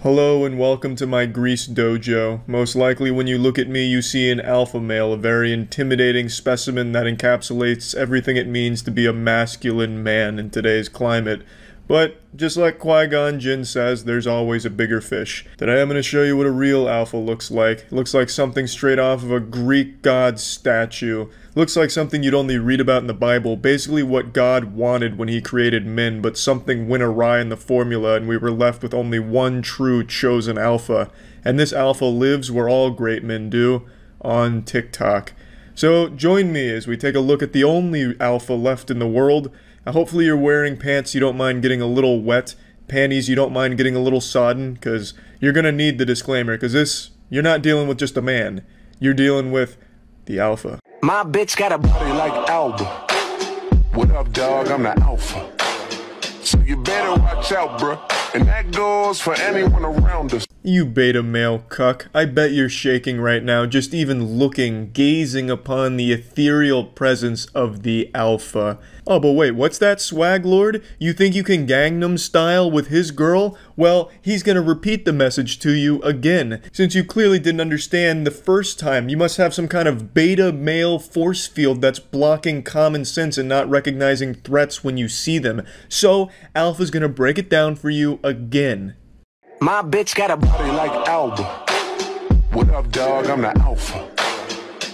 Hello and welcome to my Grease dojo. Most likely when you look at me you see an alpha male, a very intimidating specimen that encapsulates everything it means to be a masculine man in today's climate. But, just like Qui-Gon Jinn says, there's always a bigger fish. Today I'm going to show you what a real alpha looks like. It looks like something straight off of a Greek god statue. Looks like something you'd only read about in the Bible. Basically what God wanted when he created men, but something went awry in the formula and we were left with only one true chosen alpha. And this alpha lives where all great men do, on TikTok. So join me as we take a look at the only alpha left in the world. Hopefully you're wearing pants you don't mind getting a little wet, panties you don't mind getting a little sodden, because you're gonna need the disclaimer, because you're not dealing with just a man, you're dealing with the alpha. My bitch got a body like Alba. What up, dog? I'm the alpha. So you better watch out, bruh. And that goes for anyone around us. You beta male cuck, I bet you're shaking right now just even looking, gazing upon the ethereal presence of the alpha. Oh, but wait, what's that, swag lord? You think you can Gangnam Style with his girl? Well, he's gonna repeat the message to you again. Since you clearly didn't understand the first time, you must have some kind of beta male force field that's blocking common sense and not recognizing threats when you see them. So, alpha's gonna break it down for you again. My bitch got a body like Alba. What up, dog? I'm the alpha.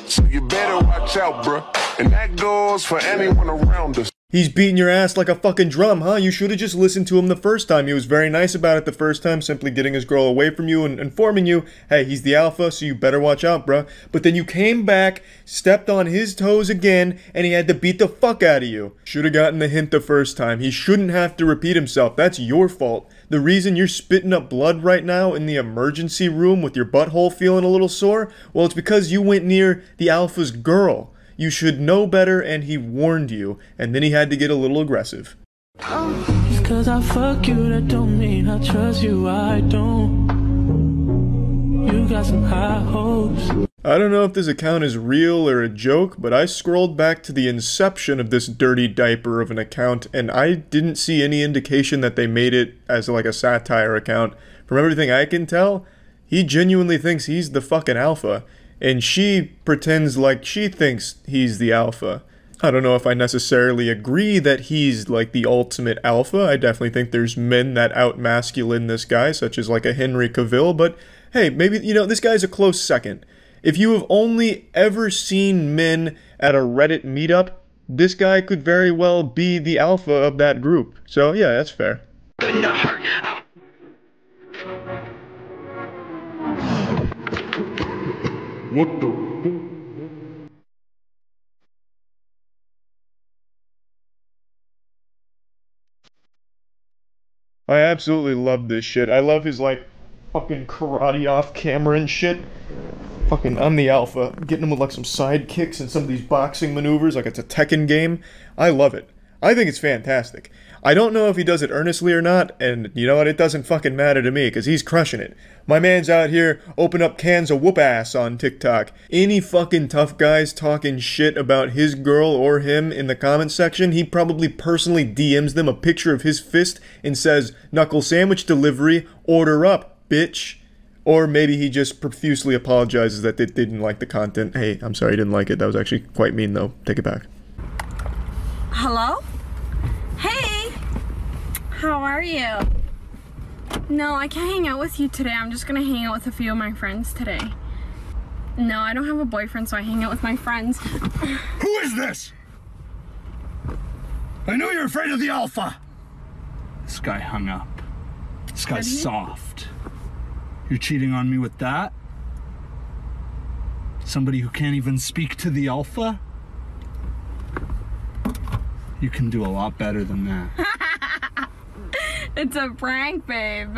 So you better watch out, bruh. And that goes for anyone around us. He's beating your ass like a fucking drum, huh? You should've just listened to him the first time. He was very nice about it the first time, simply getting his girl away from you and informing you, hey, he's the alpha, so you better watch out, bruh. But then you came back, stepped on his toes again, and he had to beat the fuck out of you. Should've gotten the hint the first time. He shouldn't have to repeat himself. That's your fault. The reason you're spitting up blood right now in the emergency room with your butthole feeling a little sore, well, it's because you went near the alpha's girl. You should know better, and he warned you, and then he had to get a little aggressive. Just cause I fuck you, that don't mean I trust you, I don't. You got some high hopes. I don't know if this account is real or a joke, but I scrolled back to the inception of this dirty diaper of an account, and I didn't see any indication that they made it as like a satire account. From everything I can tell, he genuinely thinks he's the fucking alpha. And she pretends like she thinks he's the alpha. I don't know if I necessarily agree that he's like the ultimate alpha. I definitely think there's men that out-masculine this guy, such as like a Henry Cavill, but hey, maybe, you know, this guy's a close second. If you have only ever seen men at a Reddit meetup, this guy could very well be the alpha of that group. So yeah, that's fair. What the? I absolutely love this shit. I love his, like, fucking karate off camera and shit. Fucking, I'm the alpha. Getting him with, like, some side kicks and some of these boxing maneuvers like it's a Tekken game. I love it. I think it's fantastic. I don't know if he does it earnestly or not, and you know what, it doesn't fucking matter to me, because he's crushing it. My man's out here opening up cans of whoop ass on TikTok. Any fucking tough guys talking shit about his girl or him in the comment section, he probably personally DMs them a picture of his fist and says, knuckle sandwich delivery, order up, bitch. Or maybe he just profusely apologizes that they didn't like the content. Hey, I'm sorry you didn't like it. That was actually quite mean though. Take it back. Hello? Hey! How are you? No, I can't hang out with you today. I'm just gonna hang out with a few of my friends today. No, I don't have a boyfriend, so I hang out with my friends. Who is this? I know you're afraid of the alpha. This guy hung up. This guy's soft. You're cheating on me with that? Somebody who can't even speak to the alpha? You can do a lot better than that. It's a prank, babe.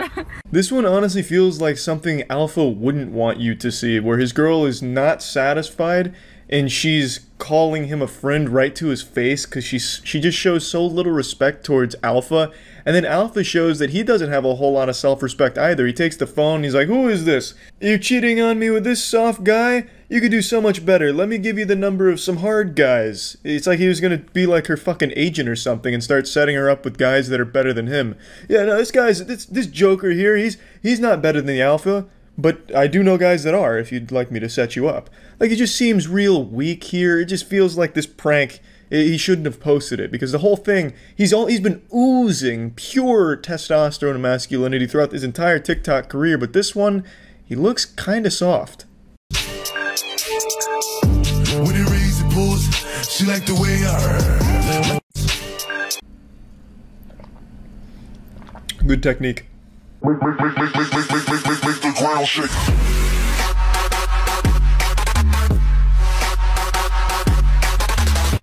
This one honestly feels like something Alpha wouldn't want you to see, where his girl is not satisfied and she's calling him a friend right to his face because she just shows so little respect towards Alpha. And then Alpha shows that he doesn't have a whole lot of self-respect either. He takes the phone, he's like, who is this? You're cheating on me with this soft guy? You could do so much better. Let me give you the number of some hard guys. It's like he was gonna be like her fucking agent or something and start setting her up with guys that are better than him. Yeah, no, this Joker here, he's not better than the Alpha. But I do know guys that are, if you'd like me to set you up. Like, it just seems real weak here. It just feels like this prank, he shouldn't have posted it. Because the whole thing, he's been oozing pure testosterone and masculinity throughout his entire TikTok career. But this one, he looks kinda soft. When he raised the pulls, she liked the way I heard. Good technique. Make the ground shake.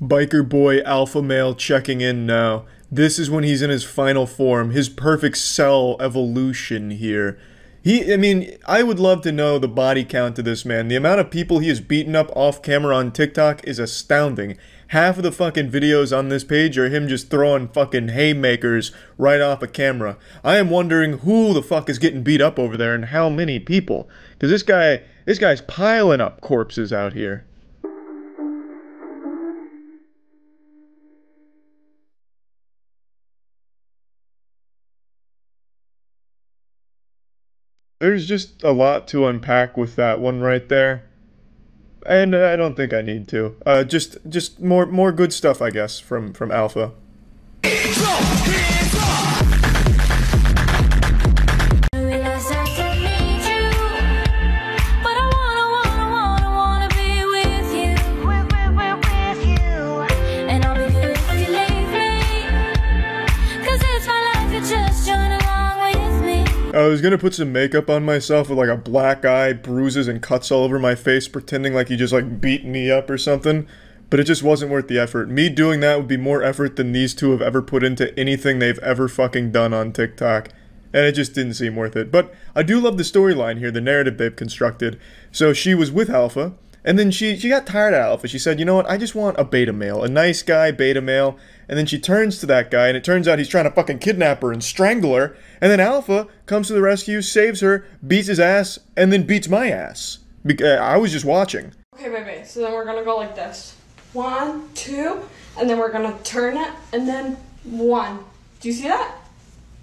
Biker boy alpha male checking in now. This is when he's in his final form, his perfect cell evolution here. I mean, I would love to know the body count of this man. The amount of people he has beaten up off camera on TikTok is astounding. Half of the fucking videos on this page are him just throwing fucking haymakers right off a camera. I am wondering who the fuck is getting beat up over there and how many people. Because this guy's piling up corpses out here. There's just a lot to unpack with that one right there. And I don't think I need to. Just more good stuff, I guess, from Alpha. I was gonna put some makeup on myself with like a black eye, bruises and cuts all over my face, pretending like he just like beat me up or something, but it just wasn't worth the effort. Me doing that would be more effort than these two have ever put into anything they've ever fucking done on TikTok, and it just didn't seem worth it. But I do love the storyline here, the narrative they've constructed. So she was with Alpha, and then she got tired of Alpha. She said, you know what, I just want a beta male, a nice guy beta male. And then she turns to that guy, and it turns out he's trying to fucking kidnap her and strangle her. And then Alpha comes to the rescue, saves her, beats his ass, and then beats my ass. I was just watching. Okay, baby, so then we're gonna go like this. 1, 2, and then we're gonna turn it, and then 1. Do you see that?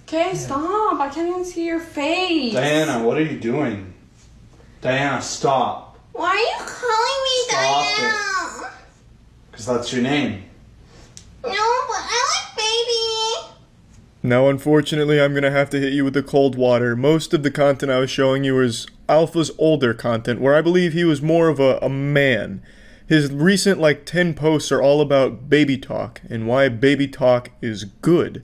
Okay, stop. I can't even see your face. Diana, what are you doing? Diana, stop. Why are you calling me Diana? Because that's your name. No, but I like baby. Now, unfortunately, I'm gonna have to hit you with the cold water. Most of the content I was showing you was Alpha's older content, where I believe he was more of a man. His recent, like, 10 posts are all about baby talk, and why baby talk is good.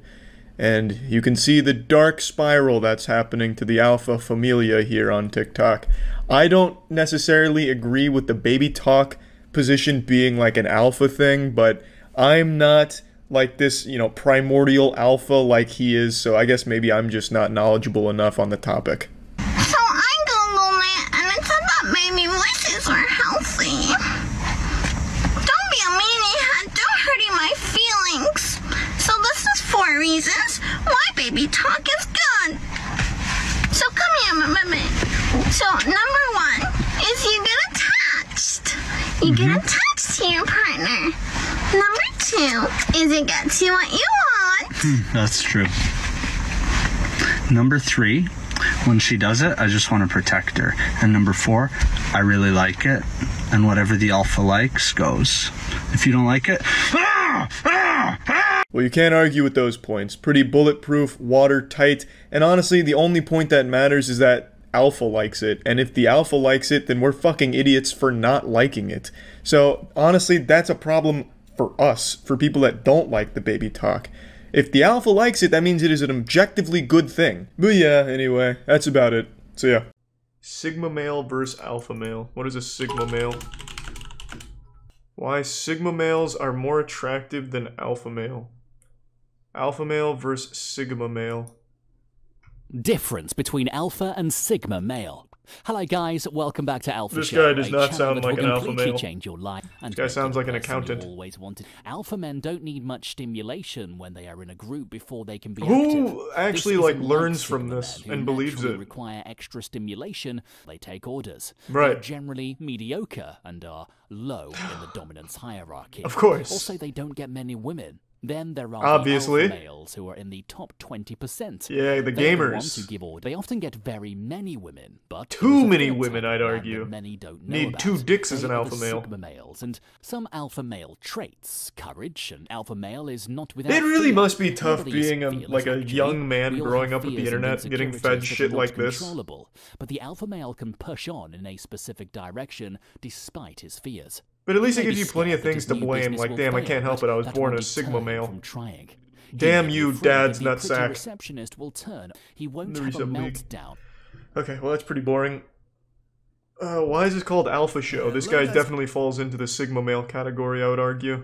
And you can see the dark spiral that's happening to the Alpha familia here on TikTok. I don't necessarily agree with the baby talk position being like an alpha thing, but I'm not like this, you know, primordial alpha like he is, so I guess maybe I'm just not knowledgeable enough on the topic. So I googled it, and it said that baby voices are healthy. Don't be a meanie, don't hurting my feelings. So this is 4 reasons why baby talk is good. So come here, baby. So number 1 is you get attached. You get attached to your partner. Number 2 is it gets you what you want. That's true. Number 3, when she does it, I just want to protect her. And number 4, I really like it. And whatever the alpha likes goes. If you don't like it, Well, you can't argue with those points. Pretty bulletproof, watertight, and honestly, the only point that matters is that Alpha likes it, and if the Alpha likes it, then we're fucking idiots for not liking it. So, honestly, that's a problem for us, for people that don't like the baby talk. If the Alpha likes it, that means it is an objectively good thing. But yeah, anyway, that's about it. So yeah. Sigma male versus alpha male. What is a sigma male? Why sigma males are more attractive than alpha male. Alpha male versus sigma male. Difference between alpha and sigma male. Hello guys, welcome back to Alpha This Show. guy does not sound like an alpha male. Change your life and This guy sounds like an accountant. Always wanted. Alpha men don't need much stimulation when they are in a group before they can be Who active. actually like learns from this and believes it? Require extra stimulation. They take orders. Right. They're generally mediocre and are low in the dominance hierarchy. Of course. Also, they don't get many women. Then there are obviously the alpha males who are in the top 20%. Yeah, the They're gamers. The ones who give orders. They often get very many women, but too many women, I'd argue. Many don't know Need about. 2 dicks as an They are alpha the male. Sigma males and some alpha male traits. Courage, an alpha male is not without. It really fear. must be tough Nobody is being fearless, a actually. young man We all growing have up with the fears and internet, getting fed insecurities shit that are like not this. controllable. But the alpha male can push on in a specific direction despite his fears. But at least it Maybe gives you plenty of scared that things his to new blame, business like will damn, I fail, can't help it, I was but that born won't a Sigma deter him male. from trying. Damn He you, may be afraid dad's that the pretty nutsack. receptionist will turn. He won't The have a Reset League. meltdown. Okay, well that's pretty boring. Why is this called Alpha Show? This guy definitely falls into the Sigma male category, I would argue.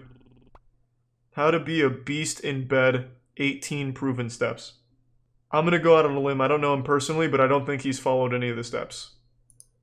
How to be a beast in bed, 18 proven steps. I'm gonna go out on a limb, I don't know him personally, but I don't think he's followed any of the steps.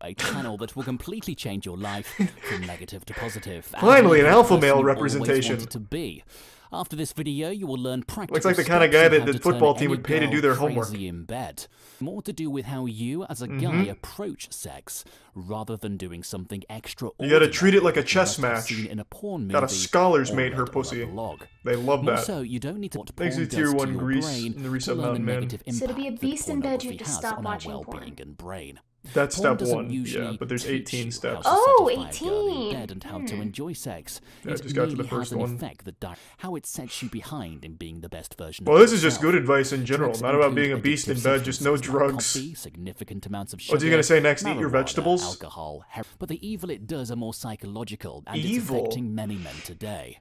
A channel that will completely change your life from negative to positive. Finally, an And alpha the person male you always representation. wanted to be. After this video, you will learn practical Looks like the kind of steps guy on that how the to football turn team any would pay to girl do their homework. crazy in bed. More to do with how you, as a guy, approach sex, rather than doing something extraordinary. You gotta treat it like a that you chess must have match. seen in a porn movie Gotta scholars or mate her read on a pussy. blog. They love More that. so, you don't need to what Thanks porn to Tier does 1 to your Greece brain and the Reset to learn Mountain the Man. negative So to be a impact beast that in bed, you pornography have to has stop on our watching porn. well-being and brain. That's Porn step doesn't 1, usually yeah, but there's teach 18 you steps. how to Oh, satisfy a girl in 18. bed and how to enjoy sex. Yeah, I It just got to the merely first has an one. effect that how it sets you behind in being the best version Well, of this is just yourself. good advice in general, Drugs not about include being a beast in addictive bed, just no substances like drugs. coffee, significant amounts of What's he sugar, gonna say next? Eat your marijuana, vegetables? alcohol, but the evil it does are more psychological, and it's Evil? affecting many men today.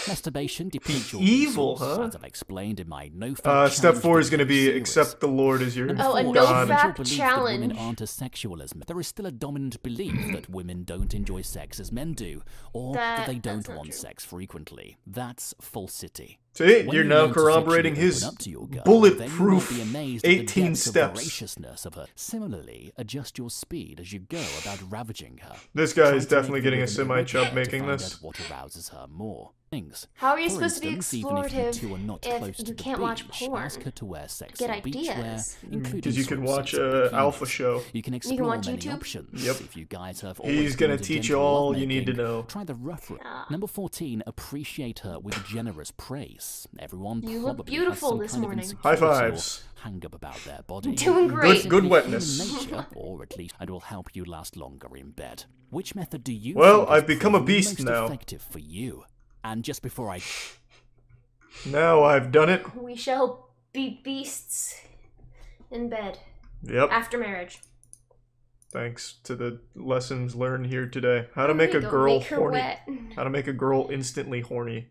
Masturbation depletes your Evil, resource, huh? as I've explained in my no-fap Step challenge 4 is gonna video be series. accept the Lord as your Oh, a Four, God. no-fap your belief that women challenge. aren't as sexual as men. There is still a dominant belief that women don't enjoy sex as men do, or that they don't That's not want true. sex frequently. That's falsity. See, When you're you now learn to corroborating sexually his open up to your girl, bulletproof then you will be amazed at the 18 depths of steps. voraciousness of her. Similarly, adjust your speed as you go about ravaging her. This guy Try is to make definitely the getting a rhythm semi-chub irregular to making find this. out what arouses her more. Things. How are you For supposed to be instance, even if you explorative two are not if close to you the can't watch beach, porn? ask her to wear sexy Get beachwear, ideas. including Because you can swimsuits watch and Alpha bikinis. Show. You can explore watch many YouTube? options. Yep. If you guys have He's always gonna been into teach you gentle all you need to lovemaking, know. Try the rough route. Number 14, appreciate her with generous praise. Everyone You look probably beautiful has some this kind morning. of High insecurity or fives. hang up about their body. Doing great. Simply Good human wetness. nature, or at least it will help you last longer in bed. Which method do you Well, think has I've become a proven beast most now. effective for you? And just before I Now I've done it. We shall be beasts in bed Yep. after marriage. Thanks to the lessons learned here today. How to There make you a go, girl make her horny. wet. How to make a girl instantly horny.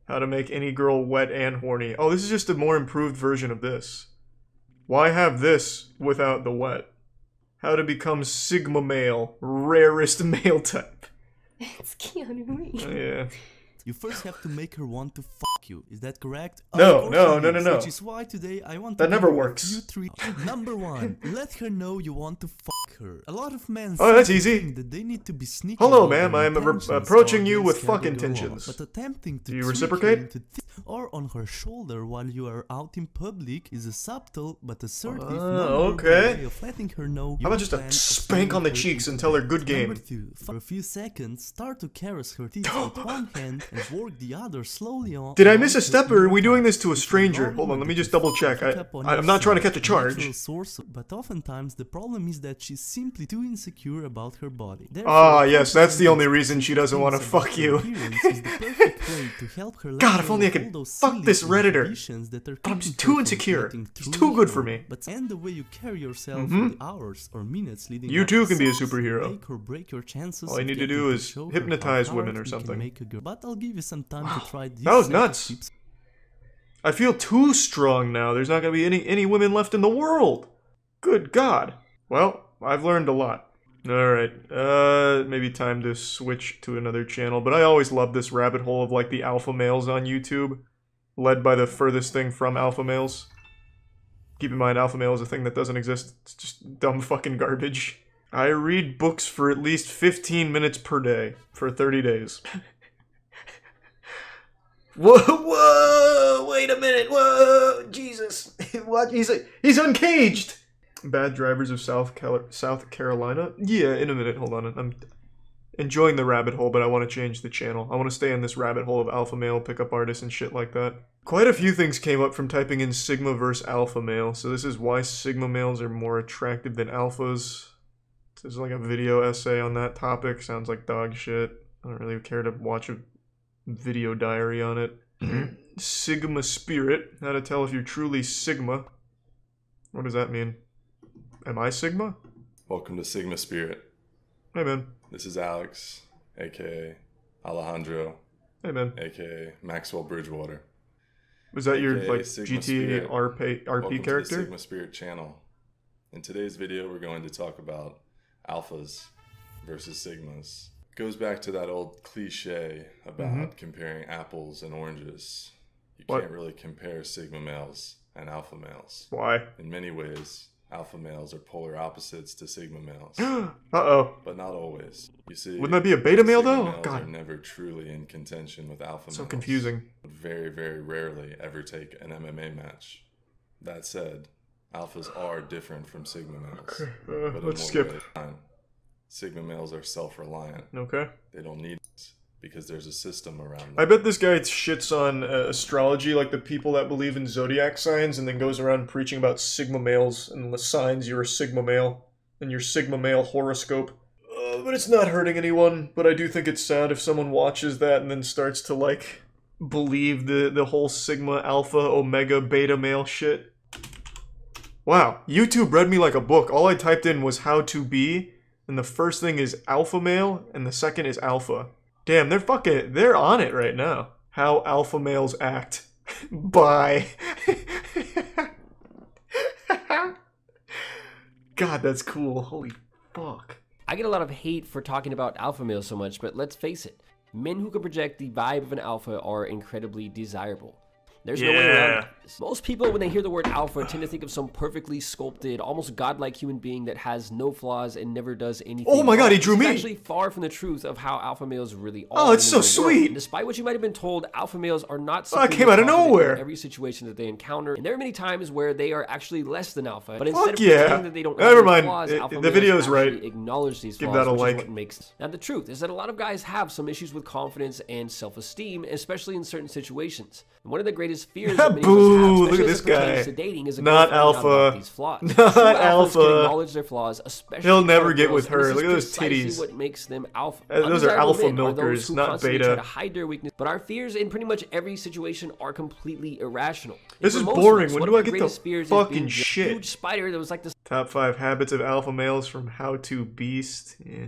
How to make any girl wet and horny. Oh, this is just a more improved version of this. Why have this without the wet? How to become Sigma male, rarest male type. It's Keanu Reeves. Yeah. You first have to make her want to fuck you. Is that correct? No, Of course no, it no, is, no, no. Which is why today I want That to never give you a works. few treats. Number 1, let her know you want to fuck her. A lot of men Oh, that's seem to easy. think that they need to be sneaky. Hello, about ma'am. their I am intentions approaching or you they'll with scare fuck the girl intentions. off. But attempting to Do you trick her reciprocate? into or on her shoulder while you are out in public is a subtle but assertive okay. way of letting her know How about just a spank on the cheeks and tell her good game? Number 2, for a few seconds, start to caress her teeth with one hand and work the other slowly on. Did I miss a step, or are we doing this to a stranger? Hold on, let me just double check. I'm not trying to catch a charge. Source, but oftentimes the problem is that she's simply too insecure about her body. Ah, yes, that's the only reason she doesn't want to fuck you. God, if only I could fuck this Redditor. But I'm just too insecure. He's too good for me. And the way you carry yourself for the hours or minutes leading You up too to can be a sex superhero. make or break your chances All you of need to getting do is show her hypnotize how women hard or you can something. make a girl. But I'll give you some time to try these That was several nuts. tips. I feel too strong now. There's not gonna be any women left in the world. Good God. Well, I've learned a lot. Alright, maybe time to switch to another channel, but I always love this rabbit hole of, like, the alpha males on YouTube, led by the furthest thing from alpha males. Keep in mind, alpha male is a thing that doesn't exist. It's just dumb fucking garbage. I read books for at least 15 minutes per day for 30 days. Whoa, wait a minute, whoa, Jesus. What? He's uncaged. Bad drivers of South Carolina? Yeah, in a minute, hold on. I'm enjoying the rabbit hole, but I want to change the channel. I want to stay in this rabbit hole of alpha male pickup artists and shit like that. Quite a few things came up from typing in Sigma versus alpha male, so this is why Sigma males are more attractive than alphas. There's like a video essay on that topic, sounds like dog shit. I don't really care to watch a video diary on it. Sigma spirit, how to tell if you're truly Sigma. What does that mean? Am I Sigma? Welcome to Sigma Spirit. Hey man. This is Alex, aka Alejandro. Hey man. Aka Maxwell Bridgewater. Was that your like Sigma GTA Spirit. RP Welcome character? To the Sigma Spirit channel. In today's video, we're going to talk about alphas versus sigmas. It goes back to that old cliche about comparing apples and oranges. You can't really compare sigma males and alpha males. Why? In many ways, alpha males are polar opposites to sigma males. Uh-oh. But not always. You see, wouldn't that be a beta male sigma though? males God. are never truly in contention with alpha males. So confusing. Would very, very rarely ever take an MMA match. That said, alphas are different from sigma males. Okay. Let's skip. Sigma males are self-reliant. Okay. They don't need it because there's a system around them. I bet this guy shits on astrology, like the people that believe in zodiac signs, and then goes around preaching about sigma males and the signs you're a sigma male and your sigma male horoscope. But it's not hurting anyone. But I do think it's sad if someone watches that and then starts to like believe the whole sigma, alpha, omega, beta male shit. Wow, YouTube read me like a book. All I typed in was how to be, and the first thing is alpha male, and the second is alpha. Damn, they're on it right now. How alpha males act. Bye. God, that's cool. Holy fuck. I get a lot of hate for talking about alpha males so much, but let's face it. Men who can project the vibe of an alpha are incredibly desirable. There's no way around this. Most people, when they hear the word alpha, tend to think of some perfectly sculpted, almost godlike human being that has no flaws and never does anything. Oh my god, he drew me! It's actually far from the truth of how alpha males really are. Oh, it's so sweet! And despite what you might have been told, alpha males are not it came out of nowhere in every situation that they encounter. And there are many times where they are actually less than alpha. But Fuck instead of yeah. pretending that they don't Never have mind. flaws, alpha The males video's actually right. acknowledge these Give flaws, that a which like. is what makes. Now, the truth is that a lot of guys have some issues with confidence and self-esteem, especially in certain situations. And one of the greatest fears that many of us have, look at this guy. to dating, is a not alpha. these flaws. Not True alpha. Can acknowledge their flaws, especially he'll never get girls, with her. Look at those precisely titties. What makes them alpha. Those are alpha men are milkers, those who not constantly beta. Try to hide their weakness, but our fears in pretty much every situation are completely irrational. This is boring. When do I get the fucking shit? Huge spider that was like this. Top 5 habits of alpha males from How to Beast. Yeah.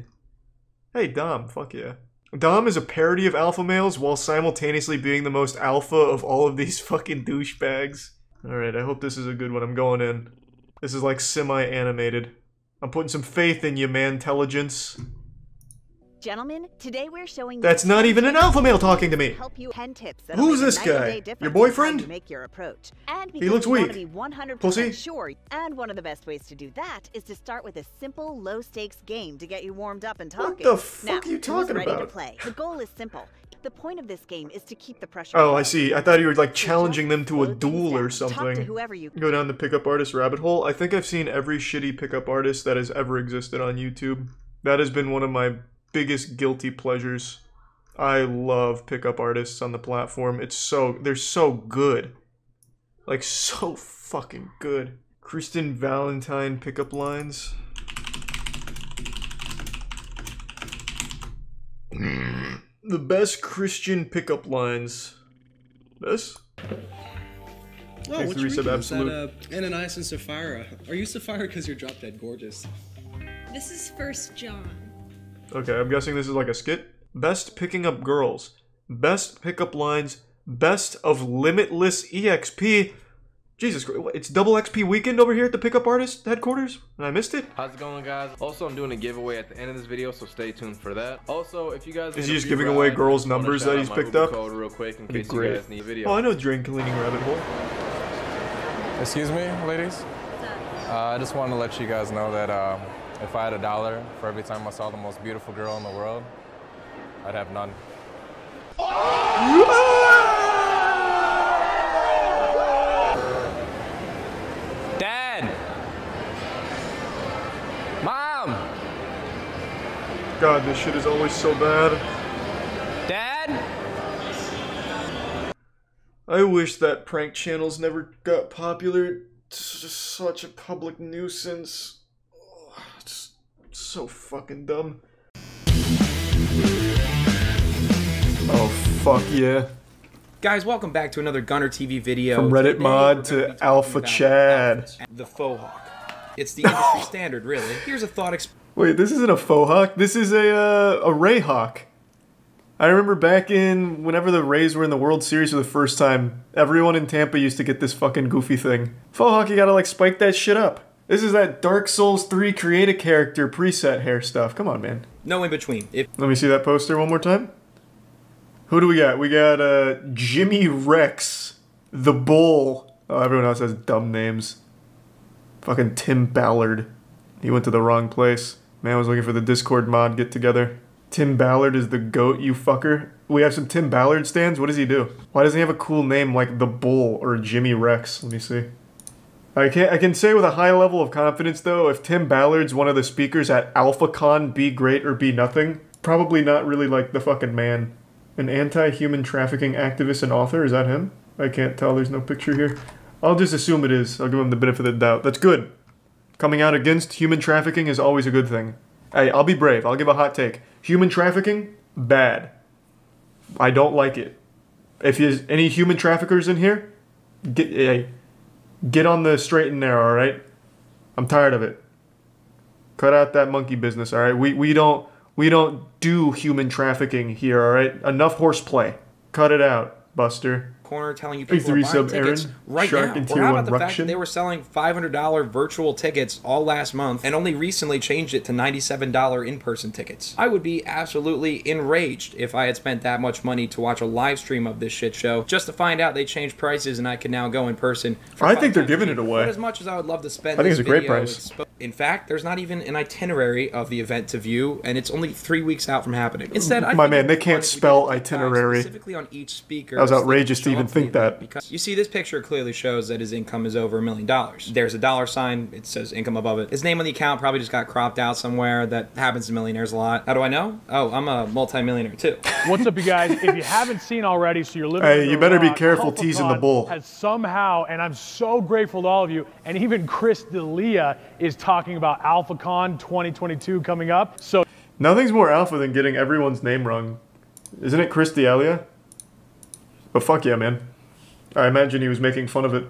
Hey Dom, fuck yeah. Dom is a parody of alpha males while simultaneously being the most alpha of all of these fucking douchebags. Alright, I hope this is a good one. I'm going in. This is like semi-animated. I'm putting some faith in you, man-telligence. Gentlemen, today we're showing That's not even an alpha male talking to me. Help you 10 tips Who's this guy? Your boyfriend? Make your approach. And he looks weak. Be 100% Pussy? sure. And one of the best ways to do that is to start with a simple, low-stakes game to get you warmed up and talking. What the fuck now, are you talking ready about? To play? The goal is simple. The point of this game is to keep the pressure. Oh, I see. I thought you were like challenging them to a duel or something. Talk to whoever you Go down the pickup artist rabbit hole. I think I've seen every shitty pickup artist that has ever existed on YouTube. That has been one of my biggest guilty pleasures. I love pickup artists on the platform. They're so good. Like, so fucking good. Kristen Valentine pickup lines. The best Christian pickup lines. This? Oh, what's your Is that Ananias and Sapphira? Are you Sapphira because you're drop dead gorgeous? This is 1 John. Okay, I'm guessing this is like a skit. Best picking up girls. Best pickup lines. Best of limitless EXP. Jesus Christ, it's double XP weekend over here at the pickup artist headquarters? And I missed it? How's it going, guys? Also, I'm doing a giveaway at the end of this video, so stay tuned for that. Also, if you guys... Is he just giving away girls' numbers that he's picked up? Code real quick in That'd case be great. you guys need a video. Oh, I know drain cleaning rabbit hole. Excuse me, ladies? I just wanted to let you guys know that if I had $1 for every time I saw the most beautiful girl in the world, I'd have none. Dad! Mom! God, this shit is always so bad. Dad? I wish that prank channels never got popular. It's just such a public nuisance. It's so fucking dumb. Oh, fuck yeah. Guys, welcome back to another Gunner TV video. From Reddit mod to Alpha Chad. The faux hawk. It's the industry standard, really. Here's a thought Wait, this isn't a faux hawk. This is a Ray hawk. I remember back in whenever the Rays were in the World Series for the first time, everyone in Tampa used to get this fucking goofy thing. Faux hawk, you gotta like spike that shit up. This is that Dark Souls 3 create a character preset hair stuff. Come on, man. No in between. Let me see that poster one more time. Who do we got? We got Jimmy Rex, the Bull. Oh, everyone else has dumb names. Fucking Tim Ballard. He went to the wrong place. Man, I was looking for the Discord mod get together. Tim Ballard is the goat, you fucker. We have some Tim Ballard stands? What does he do? Why doesn't he have a cool name like the Bull or Jimmy Rex? Let me see. I can say with a high level of confidence though, if Tim Ballard's one of the speakers at AlphaCon, Be Great or Be Nothing, probably not really like the fucking man. An anti-human trafficking activist and author, is that him? I can't tell, there's no picture here. I'll just assume it is. I'll give him the benefit of the doubt. That's good. Coming out against human trafficking is always a good thing. Hey, I'll be brave. I'll give a hot take. Human trafficking, bad. I don't like it. If there's any human traffickers in here, get on the straight and narrow, alright? I'm tired of it. Cut out that monkey business, alright? We don't do human trafficking here, alright? Enough horseplay. Cut it out, Buster. Corner telling you people are buying tickets right now. Or how about the fact that they were selling $500 virtual tickets all last month and only recently changed it to $97 in-person tickets? I would be absolutely enraged if I had spent that much money to watch a live stream of this shit show just to find out they changed prices and I can now go in person. I think they're giving it away. But as much as I would love to spend I think it's a great price. In fact, there's not even an itinerary of the event to view, and it's only 3 weeks out from happening. Instead, my man, they can't spell itinerary. Specifically on each speaker. That was outrageous to even think that. Because you see, this picture clearly shows that his income is over $1 million. There's a dollar sign. It says income above it. His name on the account probably just got cropped out somewhere. That happens to millionaires a lot. How do I know? Oh, I'm a multi-millionaire too. What's up, you guys? If you haven't seen already, so you're living. Hey, you better be careful teasing the bull. Has somehow, and I'm so grateful to all of you, and even Chris D'Elia is talking about AlphaCon 2022 coming up. So nothing's more alpha than getting everyone's name wrong. Isn't it Chris D'Elia? But fuck yeah, man. I imagine he was making fun of it.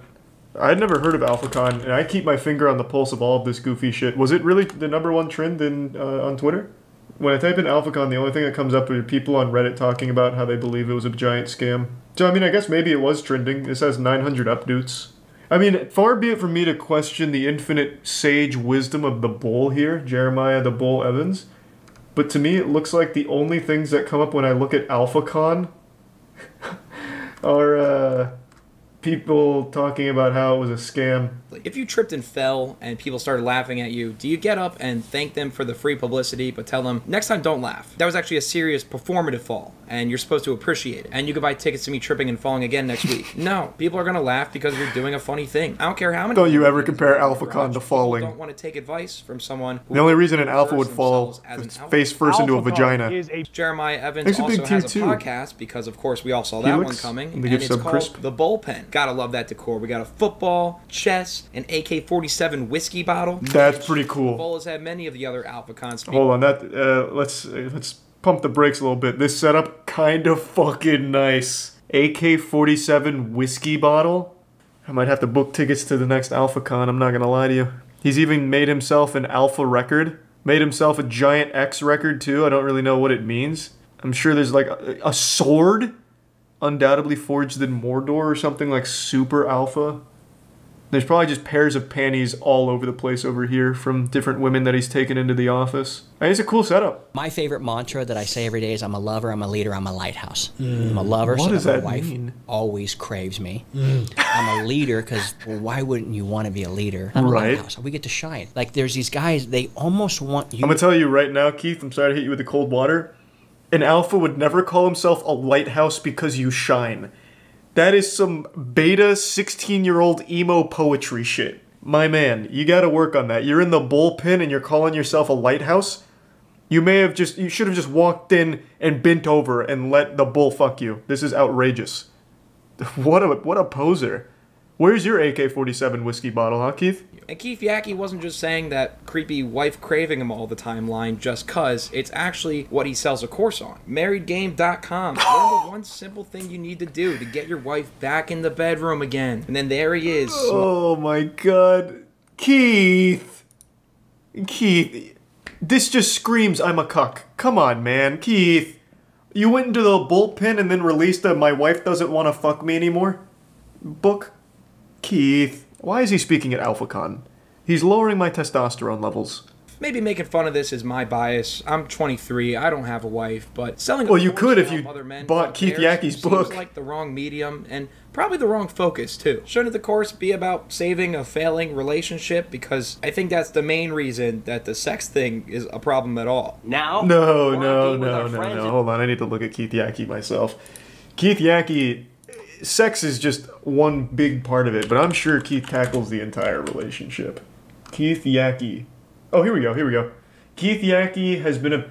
I'd never heard of AlphaCon, and I keep my finger on the pulse of all of this goofy shit. Was it really the #1 trend on Twitter? When I type in AlphaCon, the only thing that comes up are people on Reddit talking about how they believe it was a giant scam. So, I mean, I guess maybe it was trending. This has 900 updates. I mean, far be it from me to question the infinite sage wisdom of the bull here, Jeremiah the Bull Evans, but to me it looks like the only things that come up when I look at AlphaCon are, people talking about how it was a scam. If you tripped and fell and people started laughing at you, do you get up and thank them for the free publicity but tell them, next time don't laugh? That was actually a serious performative fall and you're supposed to appreciate it. And you could buy tickets to me tripping and falling again next week. No, people are gonna laugh because you're doing a funny thing. I don't care how many. Don't you ever compare AlphaCon to falling. Don't want to take advice from someone who the only reason an alpha would fall is face first into a vagina. Jeremiah Evans also has a podcast because of course we all saw that one coming, and it's called The Bullpen. Gotta love that decor. We got a football, chess, an AK-47 whiskey bottle. That's pretty cool. The Bull has had many of the other AlphaCons. Hold on, that let's pump the brakes a little bit. This setup kind of fucking nice. AK-47 whiskey bottle. I might have to book tickets to the next AlphaCon. I'm not gonna lie to you. He's even made himself an Alpha record. Made himself a Giant X record too. I don't really know what it means. I'm sure there's like a sword, undoubtedly forged in Mordor or something like super alpha. There's probably just pairs of panties all over the place over here from different women that he's taken into the office. It's a cool setup. My favorite mantra that I say every day is I'm a lover, I'm a leader, I'm a lighthouse. I'm a lover What so does that my that wife mean? always craves me. I'm a leader because, well, why wouldn't you want to be a leader? I'm a Right. lighthouse. We get to shine. Like, there's these guys, they almost want you. I'm gonna tell you right now, Keith, I'm sorry to hit you with the cold water. An alpha would never call himself a lighthouse because you shine. That is some beta 16-year-old emo poetry shit. My man, you gotta work on that. You're in the bullpen and you're calling yourself a lighthouse? You should have just walked in and bent over and let the bull fuck you. This is outrageous. What a poser. Where's your AK-47 whiskey bottle, huh, Keith? And Keith Yackey wasn't just saying that creepy wife craving him all the time line just cuz. It's actually what he sells a course on. MarriedGame.com. Learn the one simple thing you need to do to get your wife back in the bedroom again. And then there he is. Oh my god. Keith. Keith. This just screams I'm a cuck. Come on, man. Keith. You went into the bullpen and then released a "My wife doesn't want to fuck me anymore" book? Keith. Why is he speaking at AlphaCon? He's lowering my testosterone levels. Maybe making fun of this is my bias. I'm 23. I don't have a wife, but selling. Well, you could if you bought Keith Yackey's book. Seems like the wrong medium and probably the wrong focus too. Shouldn't the course be about saving a failing relationship? Because I think that's the main reason that the sex thing is a problem at all. Now, No. Hold on, I need to look at Keith Yackey myself. Keith Yackey, sex is just one big part of it, but I'm sure Keith tackles the entire relationship. Keith Yackey. Oh, here we go. Keith Yackey has been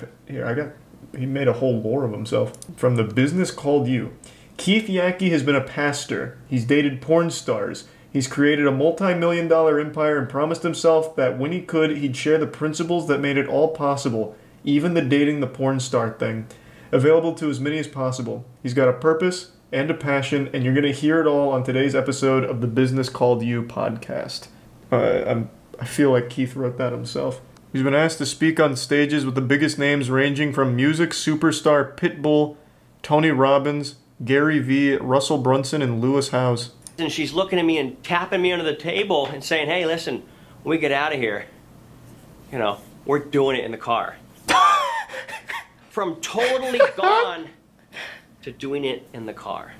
he made a whole lore of himself. From The Business Called You. Keith Yackey has been a pastor. He's dated porn stars. He's created a multi-million-dollar empire and promised himself that when he could, he'd share the principles that made it all possible, even the dating the porn star thing, available to as many as possible. He's got a purpose and a passion, and you're going to hear it all on today's episode of the Business Called You podcast. I feel like Keith wrote that himself. He's been asked to speak on stages with the biggest names ranging from music superstar Pitbull, Tony Robbins, Gary Vee, Russell Brunson, and Lewis Howes. And she's looking at me and tapping me under the table and saying, hey, listen, when we get out of here, you know, we're doing it in the car. From totally gone to doing it in the car.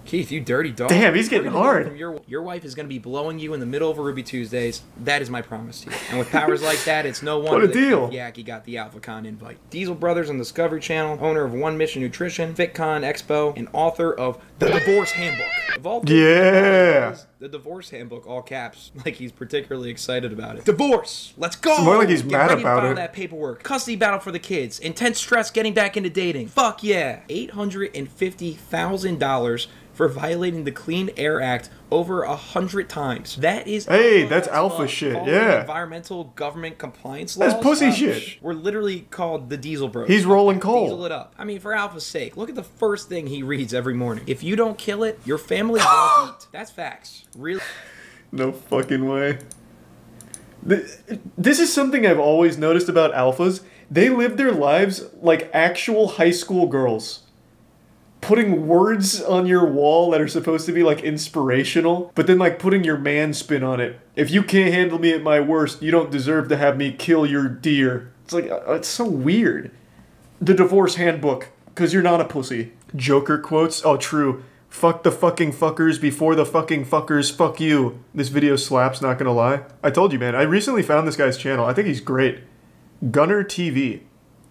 Keith, you dirty dog. Damn, he's getting hard. Your wife is going to be blowing you in the middle of a Ruby Tuesdays. That is my promise to you. And with powers like that, it's no wonder that Keith Yackey got the AlphaCon invite. Diesel Brothers on Discovery Channel, owner of One Mission Nutrition, FitCon Expo, and author of The Divorce Handbook. Of all things, The Divorce Handbook, all caps, like he's particularly excited about it. Divorce! Let's go! It's more like he's mad ready about to file it. that paperwork. Custody battle for the kids. Intense stress getting back into dating. Fuck yeah. $850,000 for violating the Clean Air Act over 100 times. That is that's alpha shit, yeah. Environmental government compliance laws. That's pussy shit. We're literally called the Diesel Bros. He's rolling coal. Diesel it up. I mean, for Alpha's sake, look at the first thing he reads every morning. If you don't kill it, your family won't eat. That's facts. Really? No fucking way. This is something I've always noticed about alphas. They live their lives like actual high school girls. Putting words on your wall that are supposed to be like inspirational, but then like putting your man spin on it. If you can't handle me at my worst, you don't deserve to have me kill your deer. It's like, it's so weird. The Divorce Handbook, because you're not a pussy. Joker quotes, oh true. Fuck the fucking fuckers before the fucking fuckers fuck you. This video slaps, not gonna lie. I told you, man, I recently found this guy's channel. I think he's great. Gunner TV.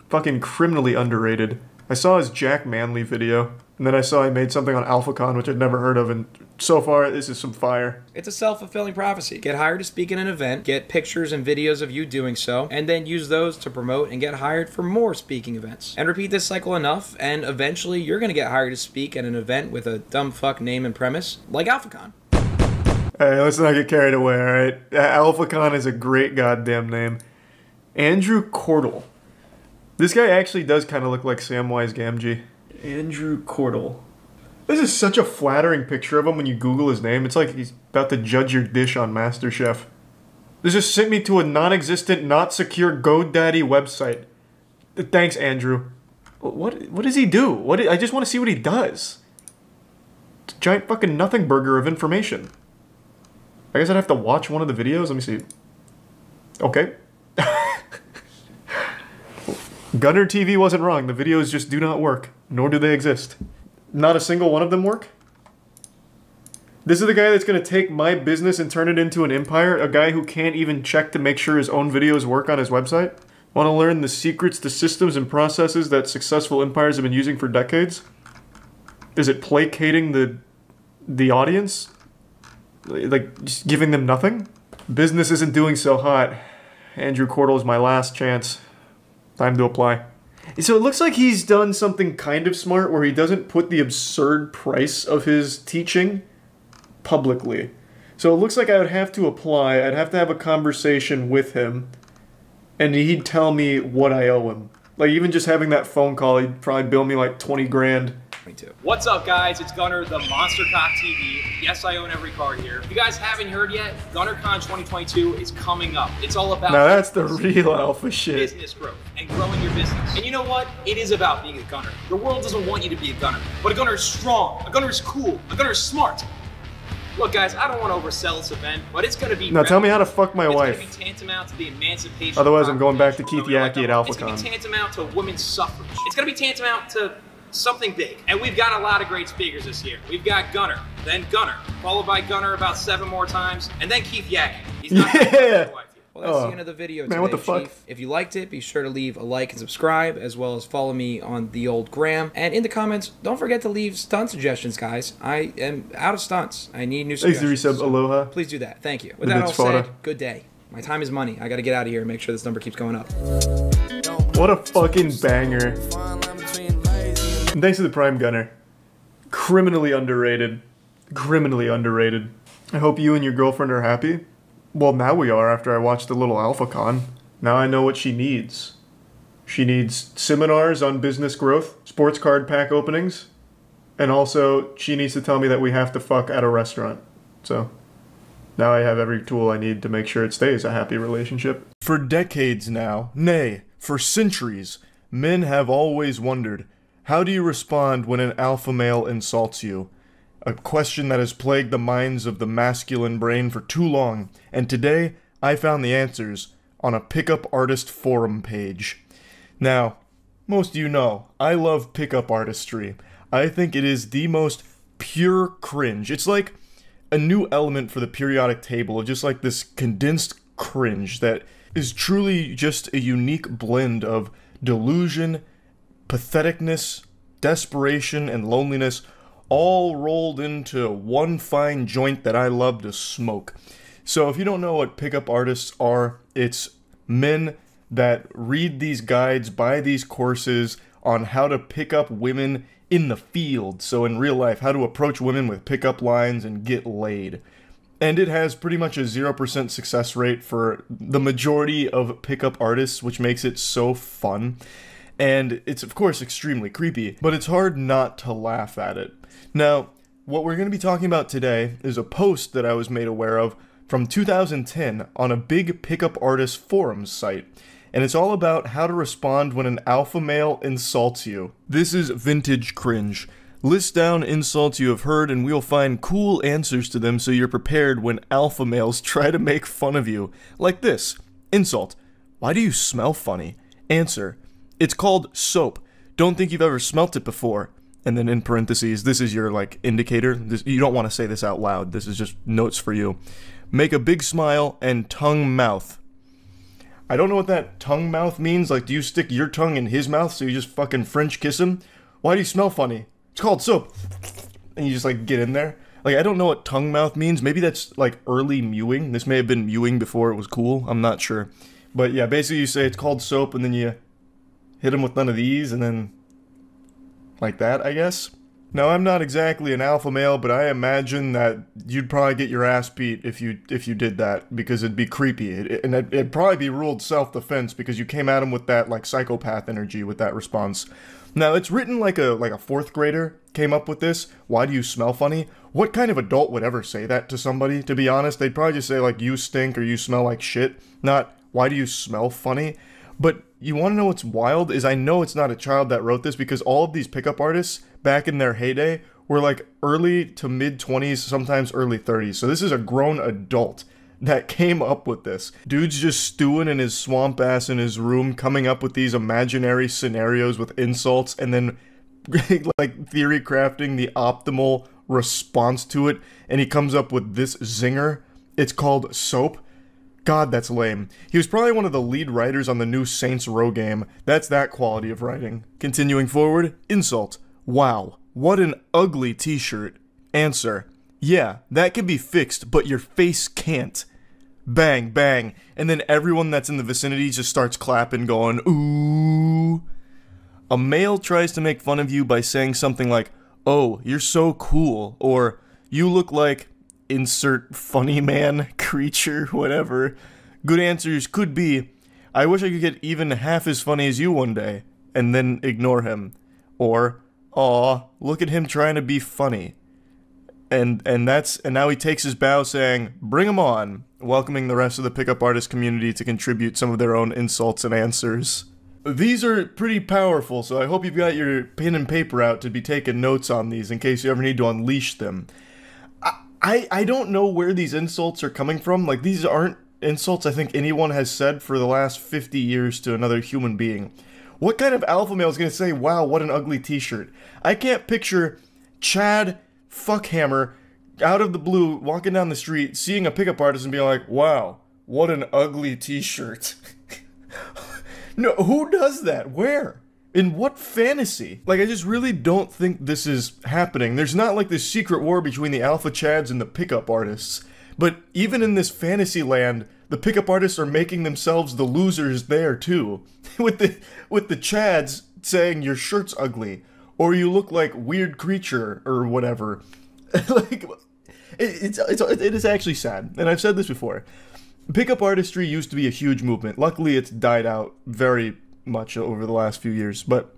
Fucking criminally underrated. I saw his Jack Manley video, and then I saw he made something on AlphaCon, which I'd never heard of, and so far, this is some fire. It's a self-fulfilling prophecy. Get hired to speak at an event, get pictures and videos of you doing so, and then use those to promote and get hired for more speaking events. And repeat this cycle enough, and eventually you're gonna get hired to speak at an event with a dumb fuck name and premise, like AlphaCon. Hey, let's not get carried away, alright? AlphaCon is a great goddamn name. Andrew Cordell. This guy actually does kind of look like Samwise Gamgee. Andrew Cordell. This is such a flattering picture of him when you Google his name. It's like he's about to judge your dish on MasterChef. This just sent me to a non-existent, not secure GoDaddy website. Thanks, Andrew. What does he do? I just want to see what he does. It's a giant fucking nothing burger of information. I guess I'd have to watch one of the videos. Let me see. Okay. Gunner TV wasn't wrong. The videos just do not work, nor do they exist. Not a single one of them work? This is the guy that's going to take my business and turn it into an empire? A guy who can't even check to make sure his own videos work on his website? Want to learn the secrets to systems and processes that successful empires have been using for decades? Is it placating the audience? Like, just giving them nothing? Business isn't doing so hot. Andrew Cordell is my last chance. Time to apply. So it looks like he's done something kind of smart where he doesn't put the absurd price of his teaching publicly. So it looks like I would have to apply. I'd have to have a conversation with him, and he'd tell me what I owe him. Like, even just having that phone call, he'd probably bill me like 20 grand. What's up, guys? It's Gunner, the Monster Cock TV. Yes, I own every car here. If you guys haven't heard yet, GunnerCon 2022 is coming up. It's all about now that's the real alpha shit. Business growth and growing your business. And you know what? It is about being a gunner. The world doesn't want you to be a gunner, but a gunner is strong. A gunner is cool. A gunner is smart. Look, guys, I don't want to oversell this event, but it's going to be... Now tell me how to fuck my wife. It's going to be tantamount to the emancipation... Otherwise, I'm going back to Keith Yackey at AlphaCon. It's going to be tantamount to women's suffrage. It's going to be tantamount to something big. And we've got a lot of great speakers this year. We've got Gunner, then Gunner, followed by Gunner about 7 more times, and then Keith Yackey. He's not yeah! Well, that's the end of the video today, man, what the fuck? Chief. If you liked it, be sure to leave a like and subscribe, as well as follow me on the old gram. And in the comments, don't forget to leave stunt suggestions, guys. I am out of stunts. I need new suggestions. Thanks, Aloha. Please do that. Thank you. With that all said, good day. My time is money. I got to get out of here and make sure this number keeps going up. What a fucking banger. And thanks to the Prime Gunner. Criminally underrated. Criminally underrated. I hope you and your girlfriend are happy. Well, now we are after I watched the little AlphaCon. Now I know what she needs. She needs seminars on business growth, sports card pack openings, and also she needs to tell me that we have to fuck at a restaurant. So now I have every tool I need to make sure it stays a happy relationship. For decades now, nay, for centuries, men have always wondered, how do you respond when an alpha male insults you? A question that has plagued the minds of the masculine brain for too long, and today I found the answers on a pickup artist forum page. Now, most of you know, I love pickup artistry. I think it is the most pure cringe. It's like a new element for the periodic table, just like this condensed cringe that is truly just a unique blend of delusion, patheticness, desperation, and loneliness, all rolled into one fine joint that I love to smoke. So if you don't know what pickup artists are, it's men that read these guides, buy these courses on how to pick up women in the field. So in real life, how to approach women with pickup lines and get laid. And it has pretty much a 0% success rate for the majority of pickup artists, which makes it so fun. And it's of course extremely creepy, but it's hard not to laugh at it. Now, what we're going to be talking about today is a post that I was made aware of from 2010 on a big pickup artist forums site, and it's all about how to respond when an alpha male insults you. This is vintage cringe. List down insults you have heard and we'll find cool answers to them so you're prepared when alpha males try to make fun of you. Like this. Insult. Why do you smell funny? Answer. It's called soap. Don't think you've ever smelt it before. And then in parentheses, this is your, like, indicator. You don't want to say this out loud. This is just notes for you. Make a big smile and tongue mouth. I don't know what that tongue mouth means. Like, do you stick your tongue in his mouth so you just fucking French kiss him? Why do you smell funny? It's called soap. And you just, like, get in there. Like, I don't know what tongue mouth means. Maybe that's, like, early mewing. This may have been mewing before it was cool. I'm not sure. But, yeah, basically you say it's called soap, and then you hit him with none of these, and then like that, I guess. Now, I'm not exactly an alpha male, but I imagine that you'd probably get your ass beat if you did that, because it'd be creepy, and it'd probably be ruled self-defense because you came at him with that, like, psychopath energy with that response. Now, it's written like a fourth grader came up with this. Why do you smell funny? What kind of adult would ever say that to somebody, to be honest? They'd probably just say, like, you stink or you smell like shit, not, why do you smell funny? But you want to know what's wild is I know it's not a child that wrote this, because all of these pickup artists back in their heyday were like early to mid 20s, sometimes early 30s. So this is a grown adult that came up with this. Dude's just stewing in his swamp ass in his room, coming up with these imaginary scenarios with insults, and then like theory crafting the optimal response to it, and he comes up with this zinger. It's called Soap. God, that's lame. He was probably one of the lead writers on the new Saints Row game. That's that quality of writing. Continuing forward, insult. Wow, what an ugly t-shirt. Answer. Yeah, that can be fixed, but your face can't. Bang, bang. And then everyone that's in the vicinity just starts clapping, going, ooh. A male tries to make fun of you by saying something like, oh, you're so cool, or you look like insert funny man, creature, whatever. Good answers could be, I wish I could get even half as funny as you one day, and then ignore him. Or, aw, look at him trying to be funny. And now he takes his bow saying, bring him on, welcoming the rest of the pickup artist community to contribute some of their own insults and answers. These are pretty powerful, so I hope you've got your pen and paper out to be taking notes on these in case you ever need to unleash them. I don't know where these insults are coming from. Like, these aren't insults I think anyone has said for the last 50 years to another human being. What kind of alpha male is going to say, wow, what an ugly t-shirt? I can't picture Chad Fuckhammer out of the blue walking down the street, seeing a pickup artist and being like, wow, what an ugly t-shirt. No, who does that? Where? In what fantasy? Like, I just really don't think this is happening. There's not like this secret war between the alpha chads and the pickup artists. But even in this fantasy land, the pickup artists are making themselves the losers there too. with the chads saying your shirt's ugly, or you look like weird creature, or whatever. Like, it is actually sad, and I've said this before. Pickup artistry used to be a huge movement. Luckily, it's died out very much over the last few years. But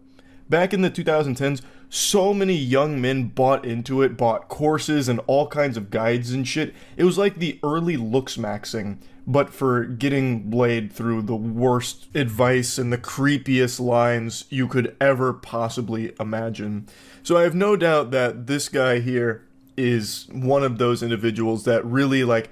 back in the 2010s, so many young men bought into it, bought courses and all kinds of guides and shit. It was like the early looks maxing, but for getting laid through the worst advice and the creepiest lines you could ever possibly imagine. So I have no doubt that this guy here is one of those individuals that really, like,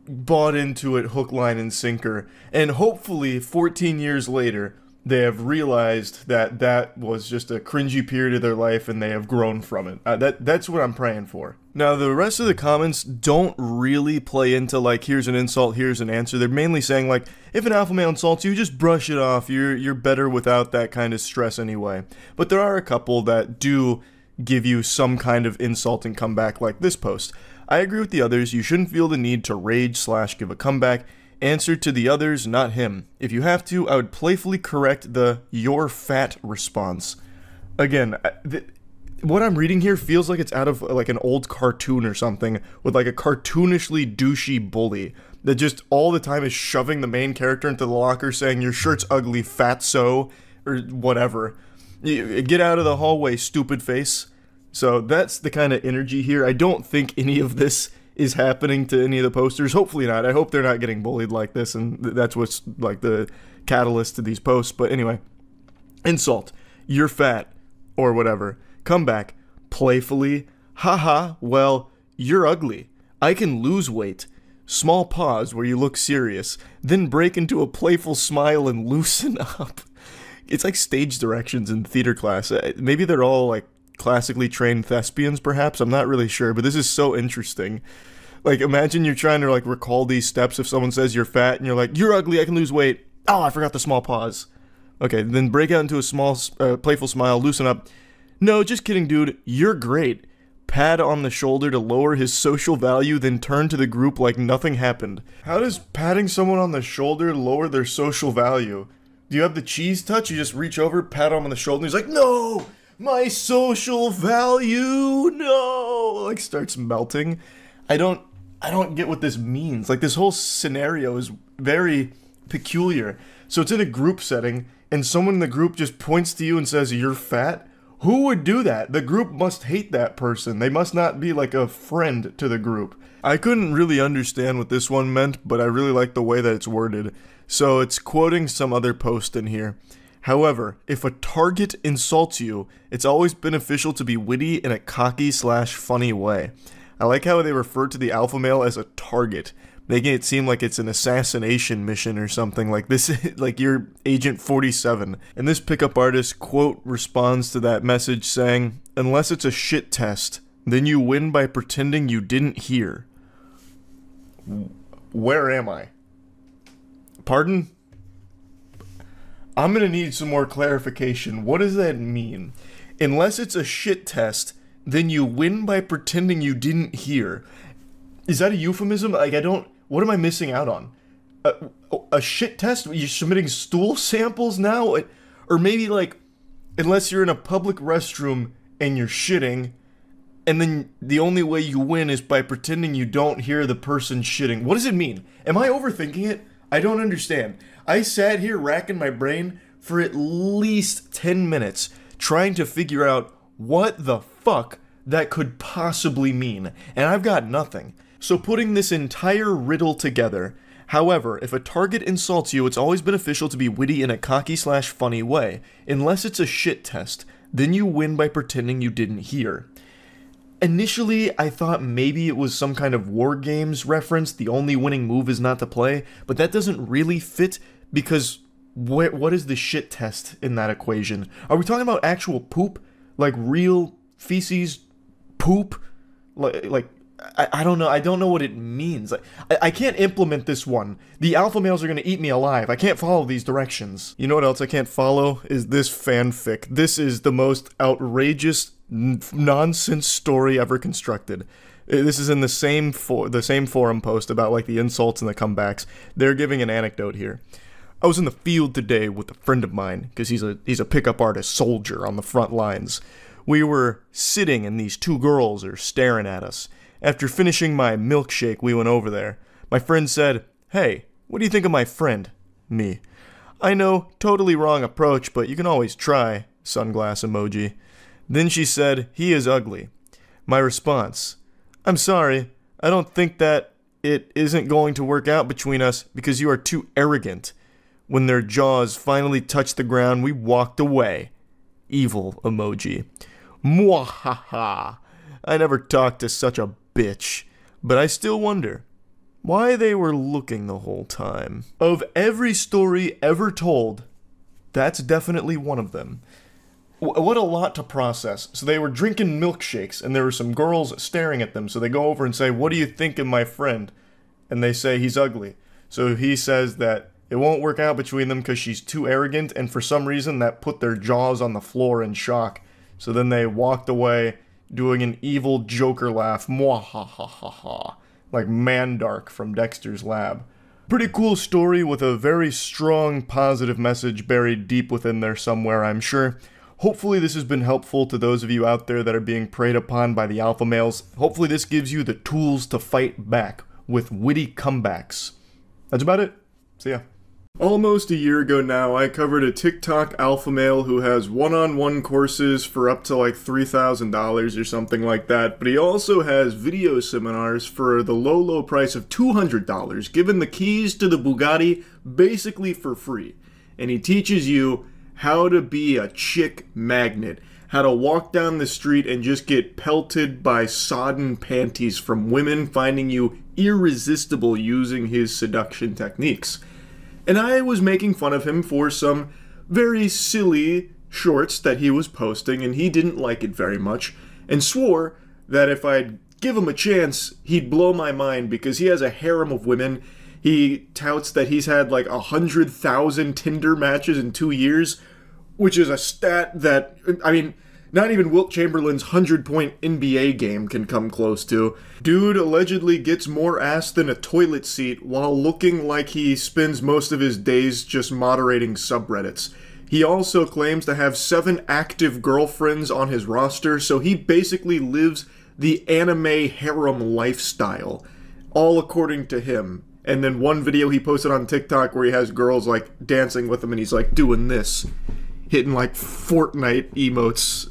bought into it hook, line, and sinker, and hopefully 14 years later they have realized that that was just a cringy period of their life and they have grown from it. That's what I'm praying for. Now, the rest of the comments don't really play into, like, here's an insult, here's an answer. They're mainly saying, like, if an alpha male insults you, just brush it off. You're better without that kind of stress anyway. But there are a couple that do give you some kind of insult and comeback, like this post. I agree with the others, you shouldn't feel the need to rage/give a comeback. Answer to the others, not him. If you have to, I would playfully correct the "you're fat" response. Again, what I'm reading here feels like it's out of like an old cartoon or something, with like a cartoonishly douchey bully that just all the time is shoving the main character into the locker saying, your shirt's ugly, fatso, or whatever. Get out of the hallway, stupid face. So that's the kind of energy here. I don't think any of this is happening to any of the posters. Hopefully not. I hope they're not getting bullied like this, and that's what's like the catalyst to these posts. But anyway, insult, you're fat, or whatever. Comeback, playfully, haha, well, you're ugly. I can lose weight. Small pause where you look serious, then break into a playful smile and loosen up. It's like stage directions in theater class. Maybe they're all like classically trained thespians, perhaps. I'm not really sure, but this is so interesting. Like, imagine you're trying to like recall these steps if someone says you're fat and you're like, you're ugly, I can lose weight. Oh, I forgot the small pause. Okay, then break out into a small, playful smile, loosen up. No, just kidding, dude. You're great. Pat on the shoulder to lower his social value, then turn to the group like nothing happened. How does patting someone on the shoulder lower their social value? Do you have the cheese touch? You just reach over, pat him on the shoulder, and he's like, no! My social value, no! Like, starts melting. I don't get what this means. Like, this whole scenario is very peculiar. So it's in a group setting, and someone in the group just points to you and says, you're fat? Who would do that? The group must hate that person. They must not be like a friend to the group. I couldn't really understand what this one meant, but I really like the way that it's worded. So it's quoting some other post in here. However, if a target insults you, it's always beneficial to be witty in a cocky/funny way. I like how they refer to the alpha male as a target, making it seem like it's an assassination mission or something, like this, like you're Agent 47. And this pickup artist, quote, responds to that message saying, "Unless it's a shit test, then you win by pretending you didn't hear." Where am I? Pardon? I'm gonna need some more clarification. What does that mean? Unless it's a shit test, then you win by pretending you didn't hear. Is that a euphemism? Like, I don't... What am I missing out on? A shit test? You're submitting stool samples now? Or maybe, like, unless you're in a public restroom and you're shitting, and then the only way you win is by pretending you don't hear the person shitting. What does it mean? Am I overthinking it? I don't understand. I sat here racking my brain for at least 10 minutes trying to figure out what the fuck that could possibly mean, and I've got nothing. So putting this entire riddle together, however, if a target insults you, it's always beneficial to be witty in a cocky/funny way. Unless it's a shit test, then you win by pretending you didn't hear. Initially, I thought maybe it was some kind of War Games reference, the only winning move is not to play, but that doesn't really fit because what is the shit test in that equation? Are we talking about actual poop? Like real feces poop? Like I don't know. I don't know what it means. I can't implement this one. The alpha males are going to eat me alive. I can't follow these directions. You know what else I can't follow? Is this fanfic. This is the most outrageous nonsense story ever constructed. This is in the same forum post about like the insults and the comebacks. They're giving an anecdote here. I was in the field today with a friend of mine because he's a pickup artist soldier on the front lines. We were sitting and these two girls are staring at us. After finishing my milkshake, we went over there. My friend said, "Hey, what do you think of my friend?" Me. "I know, totally wrong approach, but you can always try." Sunglass emoji. Then she said, "He is ugly." My response, "I'm sorry, I don't think that it isn't going to work out between us because you are too arrogant." When their jaws finally touched the ground, we walked away. Evil emoji. Mwahaha. I never talked to such a bitch, but I still wonder why they were looking the whole time. Of every story ever told, that's definitely one of them. What a lot to process. So they were drinking milkshakes, and there were some girls staring at them, so they go over and say, "What do you think of my friend?" And they say, "He's ugly." So he says that it won't work out between them because she's too arrogant, and for some reason that put their jaws on the floor in shock. So then they walked away, doing an evil Joker laugh, mwahahaha, like Mandark from Dexter's Lab. Pretty cool story with a very strong positive message buried deep within there somewhere, I'm sure. Hopefully this has been helpful to those of you out there that are being preyed upon by the alpha males. Hopefully this gives you the tools to fight back with witty comebacks. That's about it. See ya. Almost a year ago now, I covered a TikTok alpha male who has one-on-one courses for up to like $3,000 or something like that, but he also has video seminars for the low price of $200, given the keys to the Bugatti basically for free. And he teaches you how to be a chick magnet, how to walk down the street and just get pelted by sodden panties from women finding you irresistible using his seduction techniques. And I was making fun of him for some very silly shorts that he was posting, and he didn't like it very much, and swore that if I'd give him a chance, he'd blow my mind because he has a harem of women. He touts that he's had like 100,000 Tinder matches in 2 years, which is a stat that, I mean, not even Wilt Chamberlain's 100-point NBA game can come close to. Dude allegedly gets more ass than a toilet seat while looking like he spends most of his days just moderating subreddits. He also claims to have 7 active girlfriends on his roster, so he basically lives the anime harem lifestyle, all according to him. And then one video he posted on TikTok where he has girls like dancing with him and he's like doing this, hitting like Fortnite emotes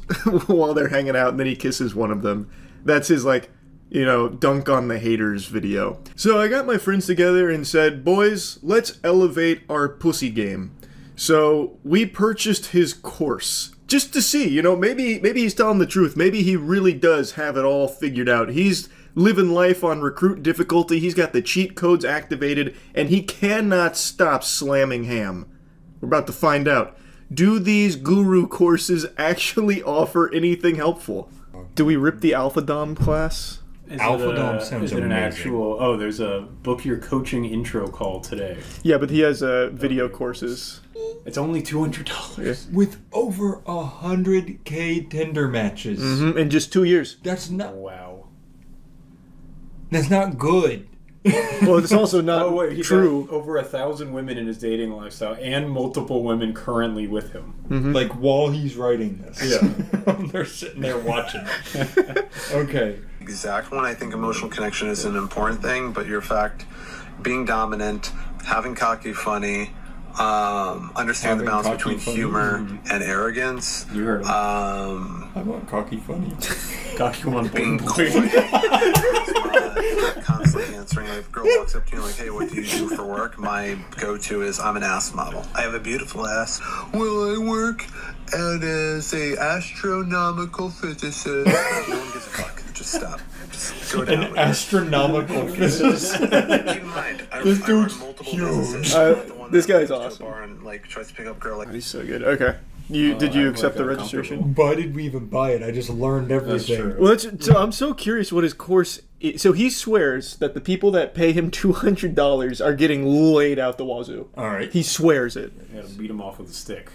while they're hanging out, and then he kisses one of them. That's his like, you know, dunk on the haters video. So I got my friends together and said, boys, let's elevate our pussy game. So we purchased his course just to see, you know, maybe he's telling the truth. Maybe he really does have it all figured out. He's living life on recruit difficulty. He's got the cheat codes activated, and he cannot stop slamming ham. We're about to find out. Do these guru courses actually offer anything helpful? Do we rip the Alpha Dom class? Alpha Dom sounds amazing. An actual? Oh, there's a book your coaching intro call today. Yeah, but he has video courses. It's only $200 Yeah. With over 100K Tinder matches. In just 2 years. That's not. Wow. That's not good. Well, it's also not he's true. got over 1,000 women in his dating lifestyle, and multiple women currently with him. Like while he's writing this. Yeah. They're sitting there watching. Okay. Exact one. I think emotional connection is an important thing, but your fact, being dominant, having cocky funny, understand the balance between humor and arrogance. You heard him. I want cocky funny. Cocky one. Being coy. Constantly answering. Like, if a girl walks up to you like, hey, what do you do for work? My go-to is, I'm an ass model. I have a beautiful ass. Well, I work as a astronomical physicist. No one gives a fuck. Just stop. Just go down. An astronomical physicist. Keep in mind, This dude's huge. This guy's awesome. Bar and, like, tries to pick up a girl like. He's so good. Okay. Did you accept the registration? Why did we even buy it? I just learned everything. Well, so I'm so curious what his course is. So he swears that the people that pay him $200 are getting laid out the wazoo. All right. He swears it. Yeah, beat him off with a stick.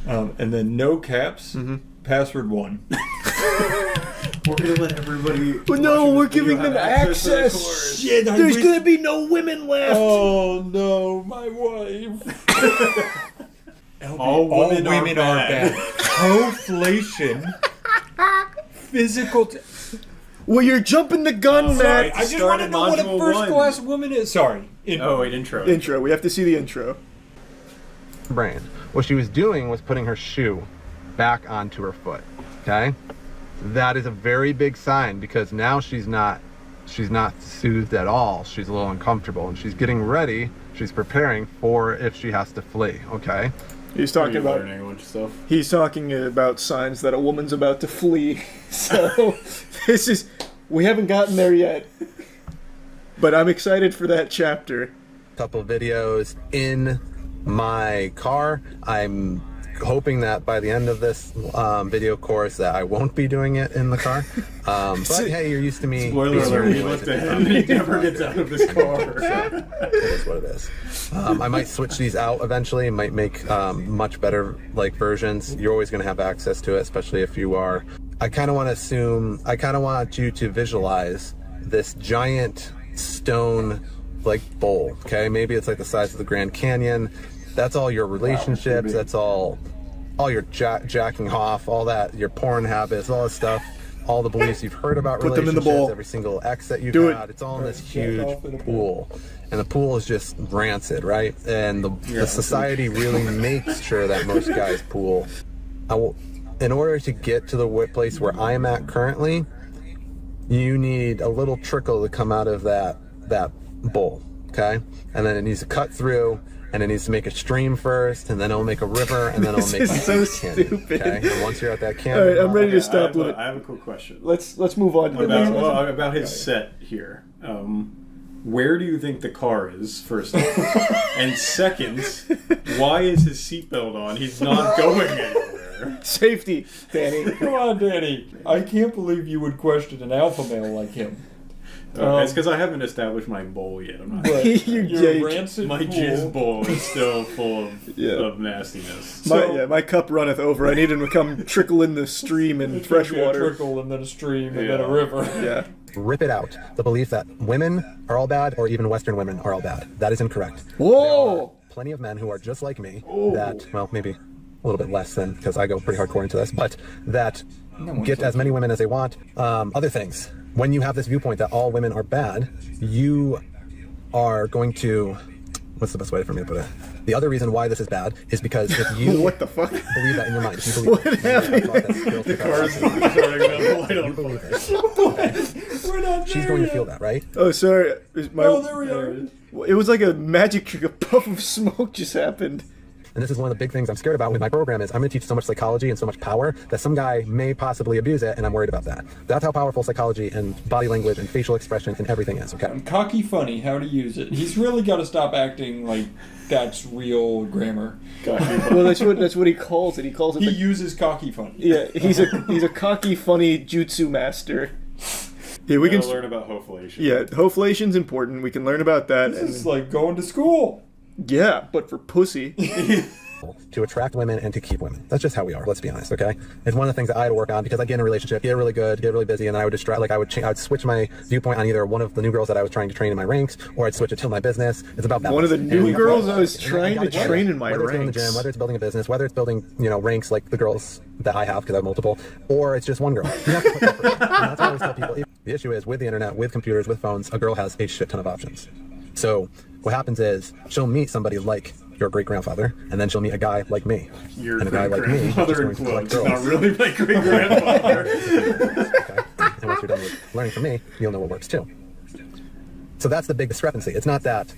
And then no caps. Password 1. We're gonna let everybody. But no, we're giving them access. Shit, There's gonna be no women left. Oh no, my wife. All women are bad. Conflation. Physical. Well, you're jumping the gun, Matt. I just want to know what a first-class woman is. Sorry. Intro. Intro. We have to see the intro. Brain. What she was doing was putting her shoe back onto her foot. Okay? That is a very big sign, because now she's not soothed at all. She's a little uncomfortable, and she's getting ready. She's preparing for if she has to flee. Okay? He's talking about learning a bunch of stuff. He's talking about signs that a woman's about to flee. So we haven't gotten there yet. But I'm excited for that chapter. Couple videos in my car. I'm hoping that by the end of this video course that I won't be doing it in the car. But hey, you're used to me. Spoiler alert, he looked at him and he never gets out of his car. So, it is what it is. I might switch these out eventually. Might make much better versions. You're always going to have access to it, especially if you are. I kind of want you to visualize this giant stone bowl. Okay, maybe it's like the size of the Grand Canyon. That's all your relationships. That's all your jacking off, all that, your porn habits, all this stuff, all the beliefs you've heard about Put them in the relationships, bowl. Every single ex that you've had. It's all in this huge pool. And the pool is just rancid, right? And the society really makes sure that most guys pool. In order to get to the place where I'm at currently, you need a little trickle to come out of that bowl, okay? And then it needs to cut through, and it needs to make a stream first, and then it'll make a river, and then it'll make This is so canyon, stupid. okay? And once you're at that canyon, All right, I'm ready to stop. I have a quick question. Let's move on to the next one. About his set here. Where do you think the car is, first off? And second, why is his seatbelt on? He's not going anywhere. Safety, Danny. Come on, Danny. I can't believe you would question an alpha male like him. It's because I haven't established my bowl yet. I'm not. Your rancid my pool. jizz bowl is still full of nastiness. My cup runneth over. I need him to come trickle in the stream and fresh water. A trickle and then a stream and then a river. Yeah. Rip it out. The belief that women are all bad, or even Western women are all bad. That is incorrect. Whoa! There are plenty of men who are just like me that, well, maybe a little bit less than, because I go pretty hardcore into this, but that get as many women as they want. Other things. When you have this viewpoint that all women are bad, you are going to... What's the best way for me to put it? The other reason why this is bad is because if you what the fuck? believe that in your mind, if you believe what happened? The car's starting to light on fire. We're not there She's going to feel that, right? Oh, sorry. Oh, there we are. It was like a magic trick. A puff of smoke just happened. and this is one of the big things I'm scared about with my program, is I'm going to teach so much psychology and so much power that some guy may possibly abuse it, and I'm worried about that. That's how powerful psychology and body language and facial expression and everything is, okay? Cocky funny, how to use it. He's really got to stop acting like that's real grammar. Well, that's what he calls it. He uses cocky funny. Yeah, he's a cocky funny jutsu master. Yeah, we can learn about hoflation. Yeah, hoflation's important. We can learn about that. This is like going to school. Yeah, but for pussy. To attract women and to keep women. That's just how we are, let's be honest, okay? It's one of the things that I had to work on, because I'd get in a relationship, get really good, get really busy, and then I would distract, like I would switch my viewpoint on either one of the new girls that I was trying to train in my ranks, or I'd switch it to my business. It's about balance. One of the new girls I was trying to train in my ranks. Whether it's in the gym, whether it's building a business, whether it's building, you know, ranks like the girls that I have, because I have multiple, or it's just one girl. You have to put effort. And that's what I always tell people. The issue is, with the internet, with computers, with phones, a girl has a shit ton of options. So what happens is, she'll meet somebody like your great-grandfather, and then she'll meet a guy like me. Your and a guy like me is going to like girls. Not really my great-grandfather. Okay. And once you're done with learning from me, you'll know what works too. So that's the big discrepancy. It's not that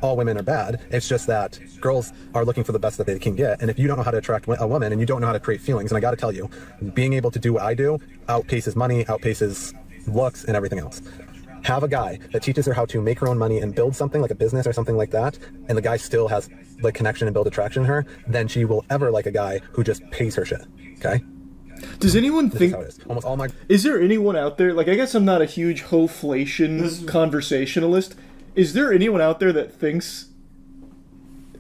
all women are bad, it's just that girls are looking for the best that they can get, and if you don't know how to attract a woman, and you don't know how to create feelings, and I gotta tell you, being able to do what I do outpaces money, outpaces looks, and everything else. Have a guy that teaches her how to make her own money and build something like a business or something like that, and the guy still has like connection and build attraction in her, then she will ever like a guy who just pays her shit. Okay? Does anyone think almost all my is there anyone out there, like, I guess I'm not a huge hoflation conversationalist, is there anyone out there that thinks,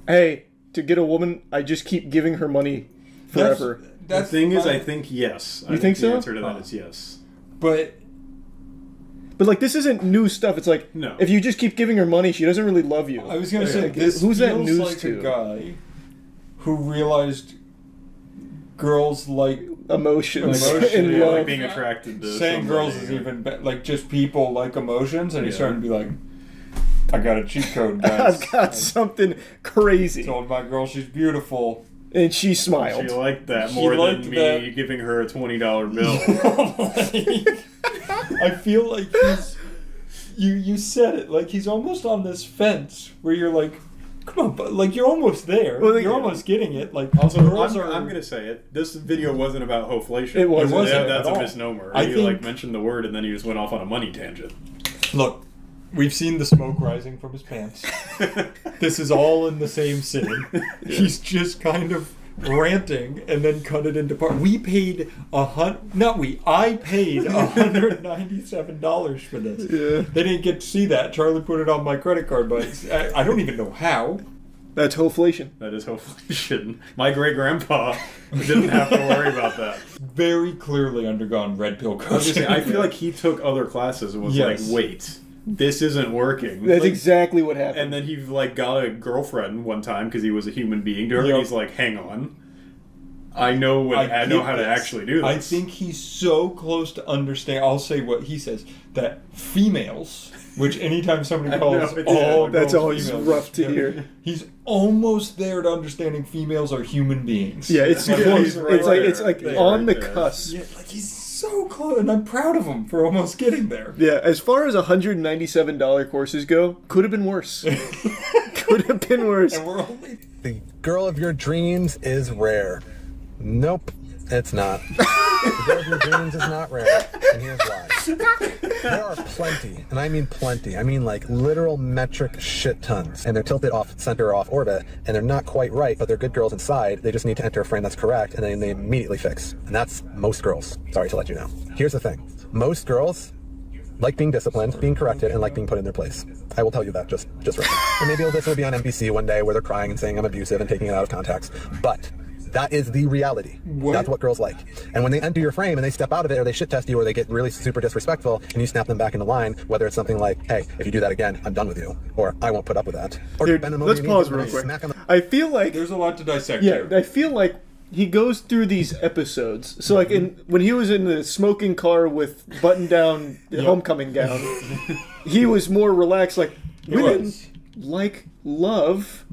hey, to get a woman I just keep giving her money forever? The thing is, I think yes. You think so? The answer to that is yes. But like, this isn't new stuff. It's like, no. If you just keep giving her money, she doesn't really love you. I was gonna say, like, this who's that feels news like to? a guy who realized girls like emotions and love. Like being attracted to saying somebody, girls is even like just people like emotions, and he's starting to be like, I got a cheat code, guys. I've got something crazy. Told my girl she's beautiful. And she smiled. She liked that more than me giving her a $20 bill. I feel like you said it, like he's almost on this fence where you're like, come on, but like you're almost there. Well, you're almost getting it. Like, also, I'm going to say it. This video wasn't about hoflation. It wasn't. That's a misnomer. You like mentioned the word and then you just went off on a money tangent. Look, we've seen the smoke rising from his pants. This is all in the same sitting. He's just kind of ranting and then cut it into part. We paid I paid $197 for this. Yeah. They didn't get to see that. Charlie put it on my credit card, but I don't even know how. That's hoflation. That is hoflation. My great-grandpa didn't have to worry about that. Very clearly undergone red pill coaching. I feel like he took other classes and was like, wait, this isn't working. That's exactly what happened. And then he like got a girlfriend one time because he was a human being to her. And he's like, hang on, I know how to actually do this. I think he's so close to understand. I'll say what he says, that females, which anytime somebody calls all that's girls always females, rough to hear. He's almost there to understanding females are human beings. Yeah, it's like on the cusp. Yeah, like he's so close, and I'm proud of him for almost getting there. Yeah, as far as $197 courses go, could have been worse. Could have been worse. And we're only... The girl of your dreams is rare. Nope, it's not. The girl of your dreams is not rare, and here's why. There are plenty, and I mean plenty. I mean like literal metric shit tons, and they're tilted off center or off orbit, and they're not quite right, but they're good girls inside. They just need to enter a frame that's correct, and then they immediately fix. And that's most girls. Sorry to let you know. Here's the thing. Most girls like being disciplined, being corrected, and like being put in their place. I will tell you that just right. And maybe this will be on NBC one day where they're crying and saying I'm abusive and taking it out of context, but that is the reality. That's what girls like. And when they enter your frame and they step out of it, or they shit test you, or they get really super disrespectful, and you snap them back into line, whether it's something like, hey, if you do that again, I'm done with you, or I won't put up with that. Or Dude, let's pause real quick. I feel like there's a lot to dissect here. I feel like he goes through these episodes. So like when he was in the smoking car with button down homecoming gown, he was more relaxed, like women like love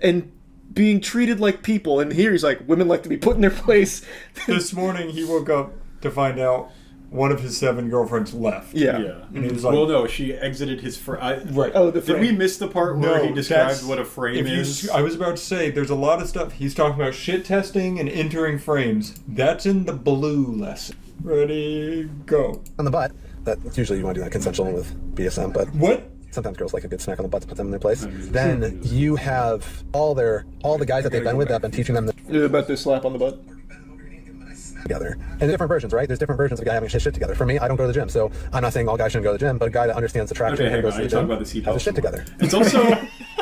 and being treated like people, and here he's like, women like to be put in their place. This morning he woke up to find out one of his 7 girlfriends left. Yeah. And he was like, well, no, she exited his frame. Right. Oh, the Did frame. we miss the part where he described what a frame is? I was about to say, there's a lot of stuff. He's talking about shit testing and entering frames. That's in the blue lesson. Ready, go. On the butt. That's usually you want to do that consensual with BSM, but what? Sometimes girls like a good smack on the butt to put them in their place. Then you have all the guys that they've been with that have been teaching them about this slap on the butt. Together. And different versions, right? There's different versions of a guy having shit together. For me, I don't go to the gym, so I'm not saying all guys shouldn't go to the gym, but a guy that understands attraction and goes to the gym has his shit together. It's also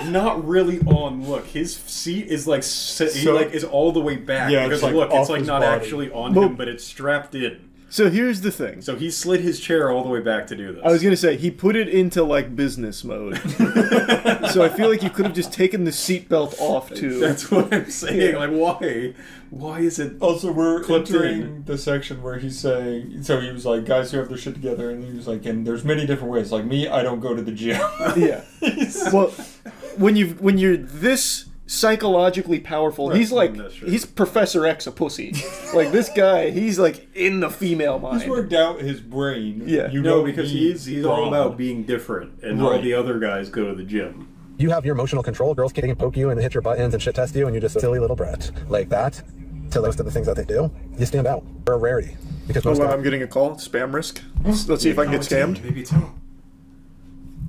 not really on. Look, his seat is like is all the way back. Yeah, because it's like look, off it's like his not body. actually on Well- him, but it's strapped in. So here's the thing. So he slid his chair all the way back to do this. I was gonna say he put it into like business mode. So I feel like you could have just taken the seatbelt off too. That's what I'm saying. Like why? Why is it? Also, we're clipped entering in? the section where he's saying, so he was like, guys who have their shit together, and he was like, and there's many different ways. Like me, I don't go to the gym. Yeah. Well, when you're this psychologically powerful, he's like he's Professor X a pussy. Like this guy, he's like in the female mind. He's worked out his brain. Yeah. You know, because he's all about being different, and all Right. the other guys go to the gym. You have your emotional control. Girls can poke you and hit your buttons and shit test you, and you're just a silly little brat. Like that, to most of the things that they do, you stand out. You're a rarity. Because most I'm getting a call. Spam risk. Let's see if I can get scammed. Maybe it's him.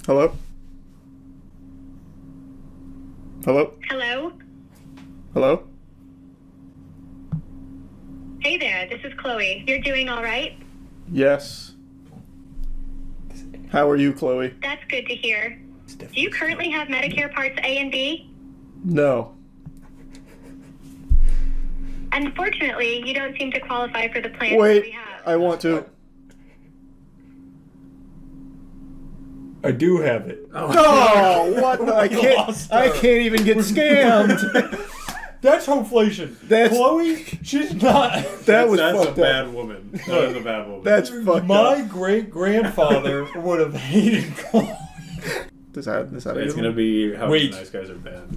Hello? Hello? Hello? Hello? Hey there, this is Chloe. You're doing all right? Yes. How are you, Chloe? That's good to hear. Do you currently have Medicare Parts A and B? No. Unfortunately, you don't seem to qualify for the plan that Wait, we have. I want to. I do have it. Oh, what the? I can't even get scammed. That's hoflation. That's Chloe. She's not. That's a fucked up. bad woman. That is a bad woman. That's fucked My up. great grandfather would have hated Chloe. Does that It's gonna be how Wait. nice guys are bad.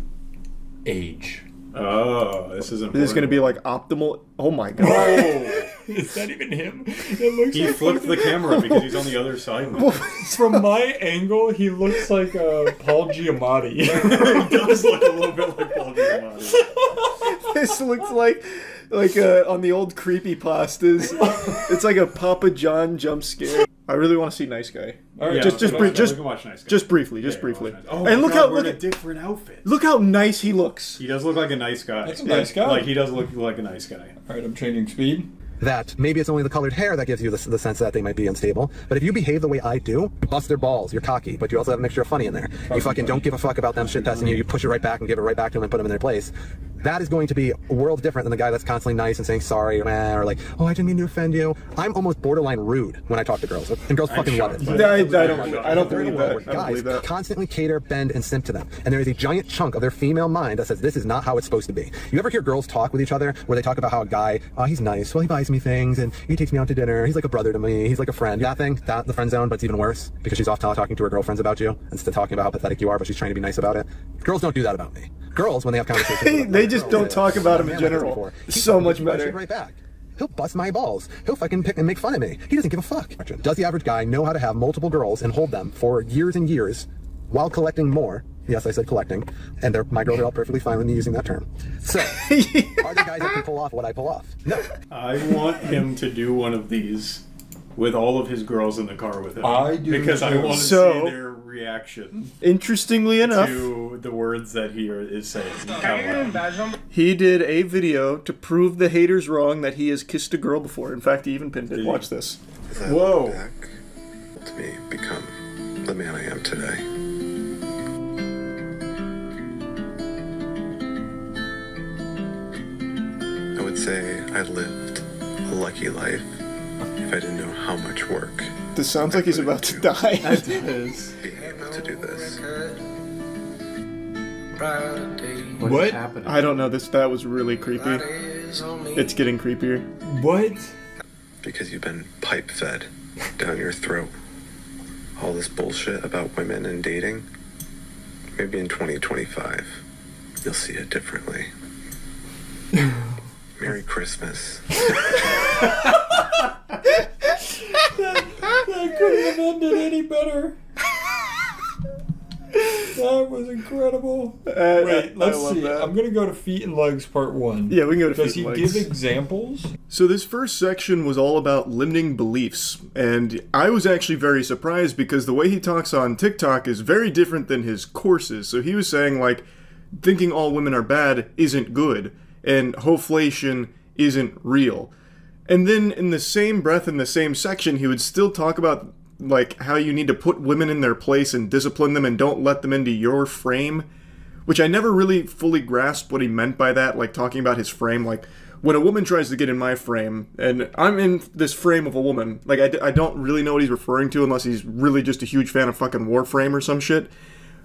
Age. Oh, this is important. This is gonna be like optimal. Oh my god. Oh, Is that even him? It looks he like flipped the camera because he's on the other side. now. From my angle, he looks like Paul Giamatti. He does look a little bit like Paul Giamatti. This looks like on the old creepypastas. It's like a Papa John jump scare. I really want to see Nice Guy. All right, just we can watch Nice Guy. just briefly. Oh, And look how we're in a different outfit. look how nice he looks. He does look like a nice guy. That's a nice guy. Like he does look like a nice guy. All right, I'm changing speed. That maybe it's only the colored hair that gives you the sense that they might be unstable. But if you behave the way I do, you bust their balls, you're cocky, but you also have a mixture of funny in there. You fucking don't give a fuck about them shit testing you. You push it right back and give it right back to them and put them in their place. That is going to be worlds different than the guy that's constantly nice and saying sorry or like, oh, I didn't mean to offend you. I'm almost borderline rude when I talk to girls, and girls fucking love it. I don't believe that. I don't Guys believe that. constantly cater, bend, and simp to them. And there is a giant chunk of their female mind that says this is not how it's supposed to be. You ever hear girls talk with each other where they talk about how a guy, oh, he's nice, well, he buys me things, and he takes me out to dinner, he's like a brother to me, he's like a friend. That thing, that the friend zone, but it's even worse because she's off talking to her girlfriends about you instead of talking about how pathetic you are, but she's trying to be nice about it. Girls don't do that about me. Girls, when they have conversations, They just don't talk about him in general. So much better. Right back. He'll bust my balls. He'll fucking pick and make fun of me. He doesn't give a fuck. Does the average guy know how to have multiple girls and hold them for years and years while collecting more? Yes, I said collecting. And my girls are all perfectly fine with me using that term. So, are there guys that can pull off what I pull off? No. I want him to do one of these with all of his girls in the car with him. I do because I too. want to So- see their reaction Interestingly enough, to the words that he is saying. he did a video to prove the haters wrong that he has kissed a girl before. In fact, he even pinned it. Watch this. Whoa. To me, become the man I am today. I would say I lived a lucky life if I didn't know how much work. This sounds like he's about to die. It is. Being able to do this. What? Happening? I don't know. That was really creepy. It's getting creepier. What? Because you've been pipe fed down your throat. All this bullshit about women and dating. Maybe in 2025, you'll see it differently. Merry Christmas. better. That was incredible. Wait, let's see. That. I'm gonna go to feet and legs part 1. Yeah, we can go to feet and legs. Does he give examples? So this first section was all about limiting beliefs, and I was actually very surprised because the way he talks on TikTok is very different than his courses. So he was saying, like, thinking all women are bad isn't good, and hoflation isn't real. And then in the same breath, in the same section, he would still talk about, like, how you need to put women in their place and discipline them and don't let them into your frame, which I never really fully grasped what he meant by that, like talking about his frame. Like, when a woman tries to get in my frame, and I'm in this frame of a woman, like, I don't really know what he's referring to unless he's really just a huge fan of fucking Warframe or some shit.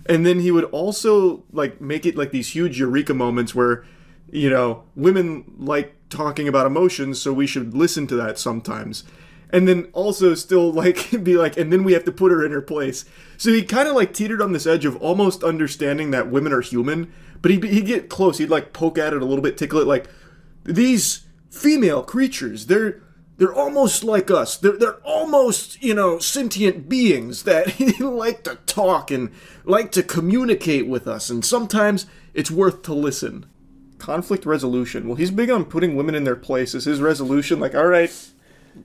And then he would also, like, make it, like, these huge eureka moments where, you know, women like talking about emotions, so we should listen to that sometimes. And then also still, like, be like, and then we have to put her in her place. So he kind of, like, teetered on this edge of almost understanding that women are human, but he'd get close. He'd, like, poke at it a little bit, tickle it, like, these female creatures, they're almost like us. They're almost, you know, sentient beings that like to talk and like to communicate with us, and sometimes it's worth to listen. Conflict resolution. Well, he's big on putting women in their place. Is his resolution like, all right,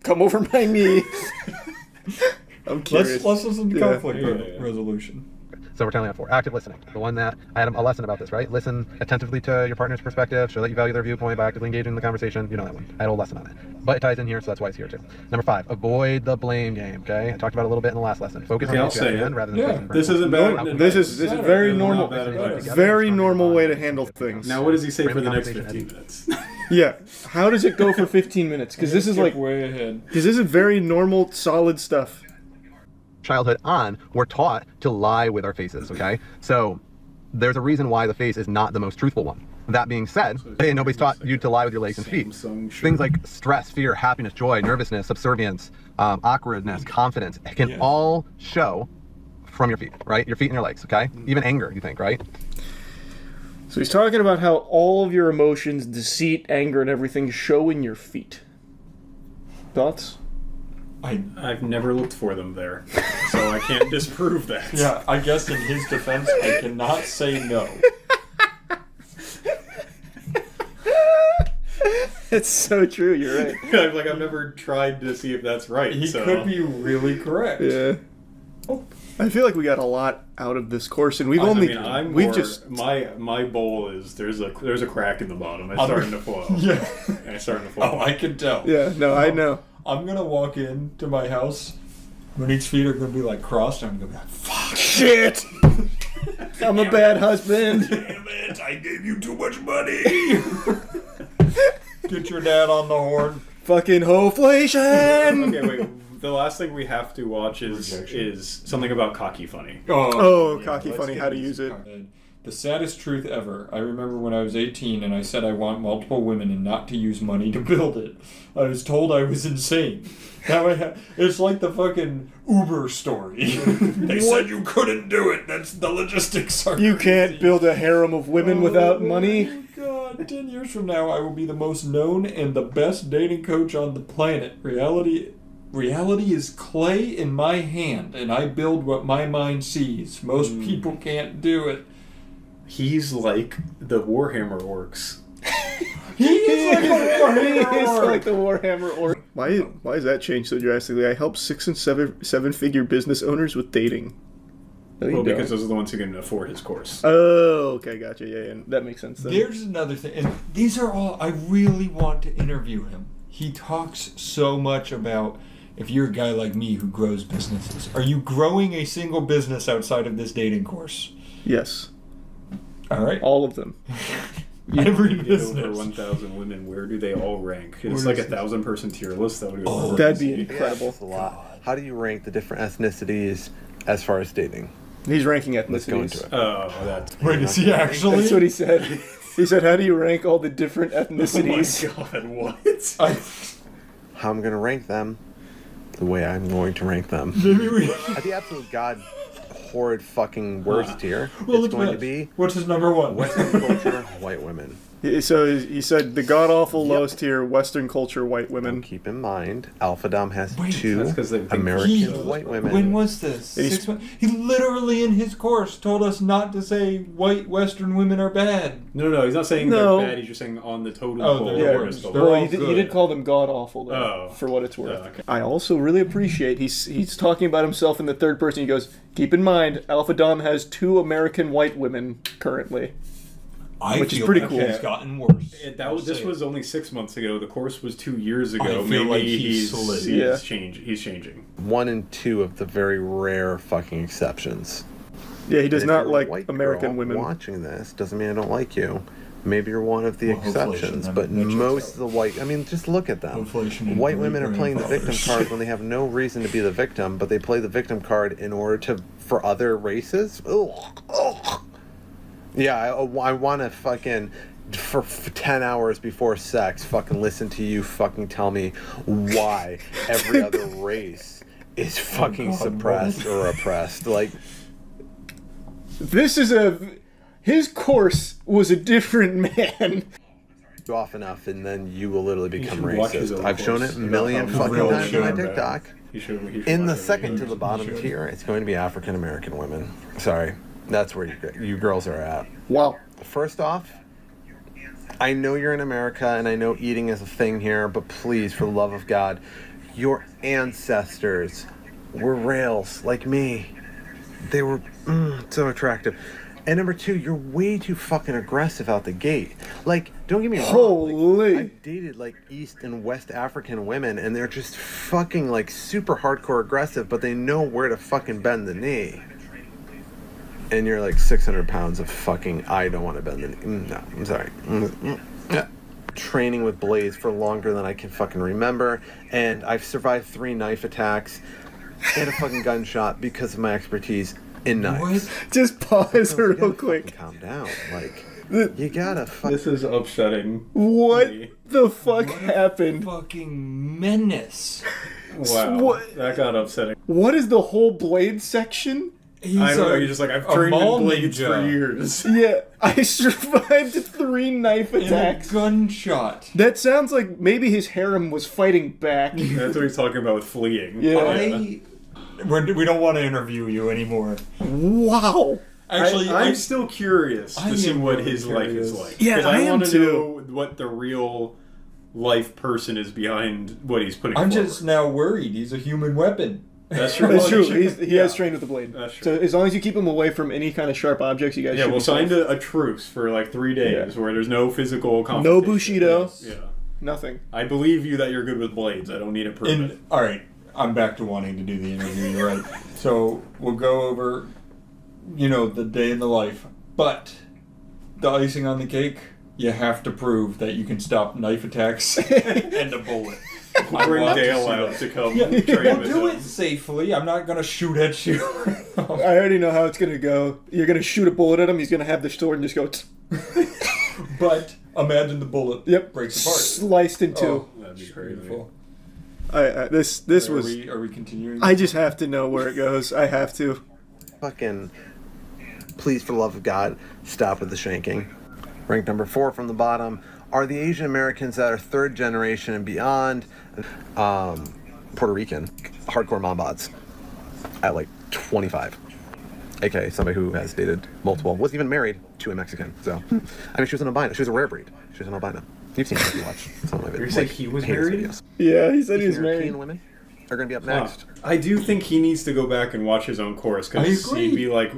come over my knee? I'm curious. Let's listen to conflict resolution. So we're telling that 4. Active listening. The one that I had a lesson about this, right? Listen attentively to your partner's perspective, show that you value their viewpoint by actively engaging in the conversation. You know that one. I had a whole lesson on it. But it ties in here, so that's why it's here too. Number 5, avoid the blame game, okay? I talked about it a little bit in the last lesson. Focus on the rather than this isn't bad. This is very normal. Very normal way to handle things. Now what does he say for the next 15 minutes? Yeah. How does it go for 15 minutes? Because this is like way ahead. Because this is very normal, solid stuff. Childhood on, we're taught to lie with our faces, okay? So there's a reason why the face is not the most truthful one. That being said, hey, nobody's taught you to lie with your legs and feet. Things like stress, fear, happiness, joy, nervousness, subservience, awkwardness, confidence can all show from your feet, right? Your feet and your legs, okay? Even anger, you think, right? So he's talking about how all of your emotions, deceit, anger, and everything show in your feet. Thoughts? I've never looked for them there, so I can't disprove that. Yeah, I guess in his defense, I cannot say no. It's so true, you're right. Like, I've never tried to see if that's right. He could be really correct. Yeah. I feel like we got a lot out of this course, and we've just my bowl is there's a crack in the bottom. It's starting to flow. Yeah, it's starting to flow. Oh, I can tell. Yeah, no, I know. I'm gonna walk into my house. Monique's feet are gonna be like crossed. And I'm gonna be like, "Fuck, shit! I'm a bad husband. Damn it! I gave you too much money." Get your dad on the horn. Fucking hoflation. Okay, wait. The last thing we have to watch is something about cocky funny. Cocky funny. How to use it. The saddest truth ever. I remember when I was 18 and I said I want multiple women and not to use money to build it. I was told I was insane. Now it's like the fucking Uber story. They said you couldn't do it. That's the logistics. You can't build a harem of women without money. Oh my God, 10 years from now I will be the most known and the best dating coach on the planet. Reality is clay in my hand and I build what my mind sees. Most people can't do it. He's like the Warhammer orcs. He is like the Warhammer orc. He is like the Warhammer orc. Why has that changed so drastically? I help 6- and 7-figure business owners with dating. Well, because those are the ones who can afford his course. Oh, okay, gotcha. Yeah, that makes sense then. There's another thing, and these are all, I really want to interview him. He talks so much about, if you're a guy like me who grows businesses, are you growing a single business outside of this dating course? Yes. All right. All of them. Every business. Over 1,000 women, where do they all rank? It's like a 1,000-person tier list. That would be that'd be incredible. That's a lot. How do you rank the different ethnicities as far as dating? He's ranking ethnicities. Let's go into it. Oh, that's... Wait, is he actually? That's what he said. He said, how do you rank all the different ethnicities? Oh my God, what? How I'm going to rank them the way I'm going to rank them. At the absolute horrid fucking worst here, it's going to be... What's his number one? Western culture, white women. So he said the god-awful lowest tier Western culture white women. Now keep in mind, Alpha Dom has two That's American white women. When was this? 6 months? He literally in his course told us not to say white Western women are bad. No, he's not saying they're bad. He's just saying on the total. Well, he did call them god-awful, though, for what it's worth. okay. I also really appreciate he's talking about himself in the third person. He goes, keep in mind, Alpha Dom has 2 American white women currently. Which is pretty cool. It's gotten worse. This was only 6 months ago. The course was 2 years ago. I feel like he's solid. He's changing. 1 and 2 of the very rare fucking exceptions. Yeah, he does And if not you're a like white American girl women. Watching this doesn't mean I don't like you. Maybe you're one of the exceptions, but most of the white... I mean, just look at them. White women are playing the victim card when they have no reason to be the victim, but they play the victim card in order for other races? Ugh. Yeah, I want to fucking... For 10 hours before sex, fucking listen to you fucking tell me why every other race is fucking suppressed or oppressed. Like, this is his course was a different man. Off enough, and then you will literally become racist. I've course. shown it a million fucking times on my TikTok. In the second to the bottom tier, it's going to be African American women. Sorry, that's where you girls are at. Wow. First off, I know you're in America, and I know eating is a thing here, but please, for the love of God, your ancestors were rails like me. They were so attractive. And number 2, you're way too fucking aggressive out the gate. Like, don't get me wrong. Holy. I've dated, like, East and West African women, and they're just fucking, like, super hardcore aggressive, but they know where to fucking bend the knee. And you're like 600 pounds of fucking, I don't want to bend the knee. No, I'm sorry. Yeah. Training with blades for longer than I can fucking remember. And I've survived 3 knife attacks and a fucking gunshot because of my expertise in knives. Just pause real quick. Calm down. Like, you gotta This is upsetting. What the fuck happened? Fucking menace. Wow. That got upsetting. What is the whole blade section? I don't know, you're just like, I've trained in blades for years. Yeah, I survived 3 knife attacks. And a gunshot. That sounds like maybe his harem was fighting back. That's what he's talking about with fleeing. Yeah. We don't want to interview you anymore. Wow. Actually, I'm still curious to see what his life is like. Yeah, I want to know what the real life person is behind what he's putting forward. I'm just now worried. He's a human weapon. That's true. That's true. He has trained with the blade. That's true. So as long as you keep him away from any kind of sharp objects, you guys should we'll be sign safe. a truce for like 3 days where there's no physical No confrontation. Bushido. Yeah. Nothing. I believe you that you're good with blades. I don't need to prove it. All right. I'm back to wanting to do the interview. You're right. So we'll go over, the day in the life. But the icing on the cake, you have to prove that you can stop knife attacks and a bullet. Bring Dale out to come train We'll with do him. it safely. I'm not going to shoot at you. I already know how it's going to go. You're going to shoot a bullet at him. He's going to have the sword and just go... But imagine the bullet breaks apart. Sliced in 2. Oh, that'd be crazy. Beautiful. This was... Are we continuing? I just have to know where it goes. I have to. Fucking... Please, for the love of God, stop with the shanking. Rank number 4 from the bottom are the Asian Americans that are 3rd generation and beyond, Puerto Rican, hardcore mom bods at like 25. AKA somebody who has dated multiple, wasn't even married to a Mexican. So, I mean, she was an albino. She was a rare breed. She was an albino. You've seen it if you watch some of my videos. You said he was married? Videos. Yeah, he said he was Asian married. European women are going to be up next. I do think he needs to go back and watch his own course because he'd be like,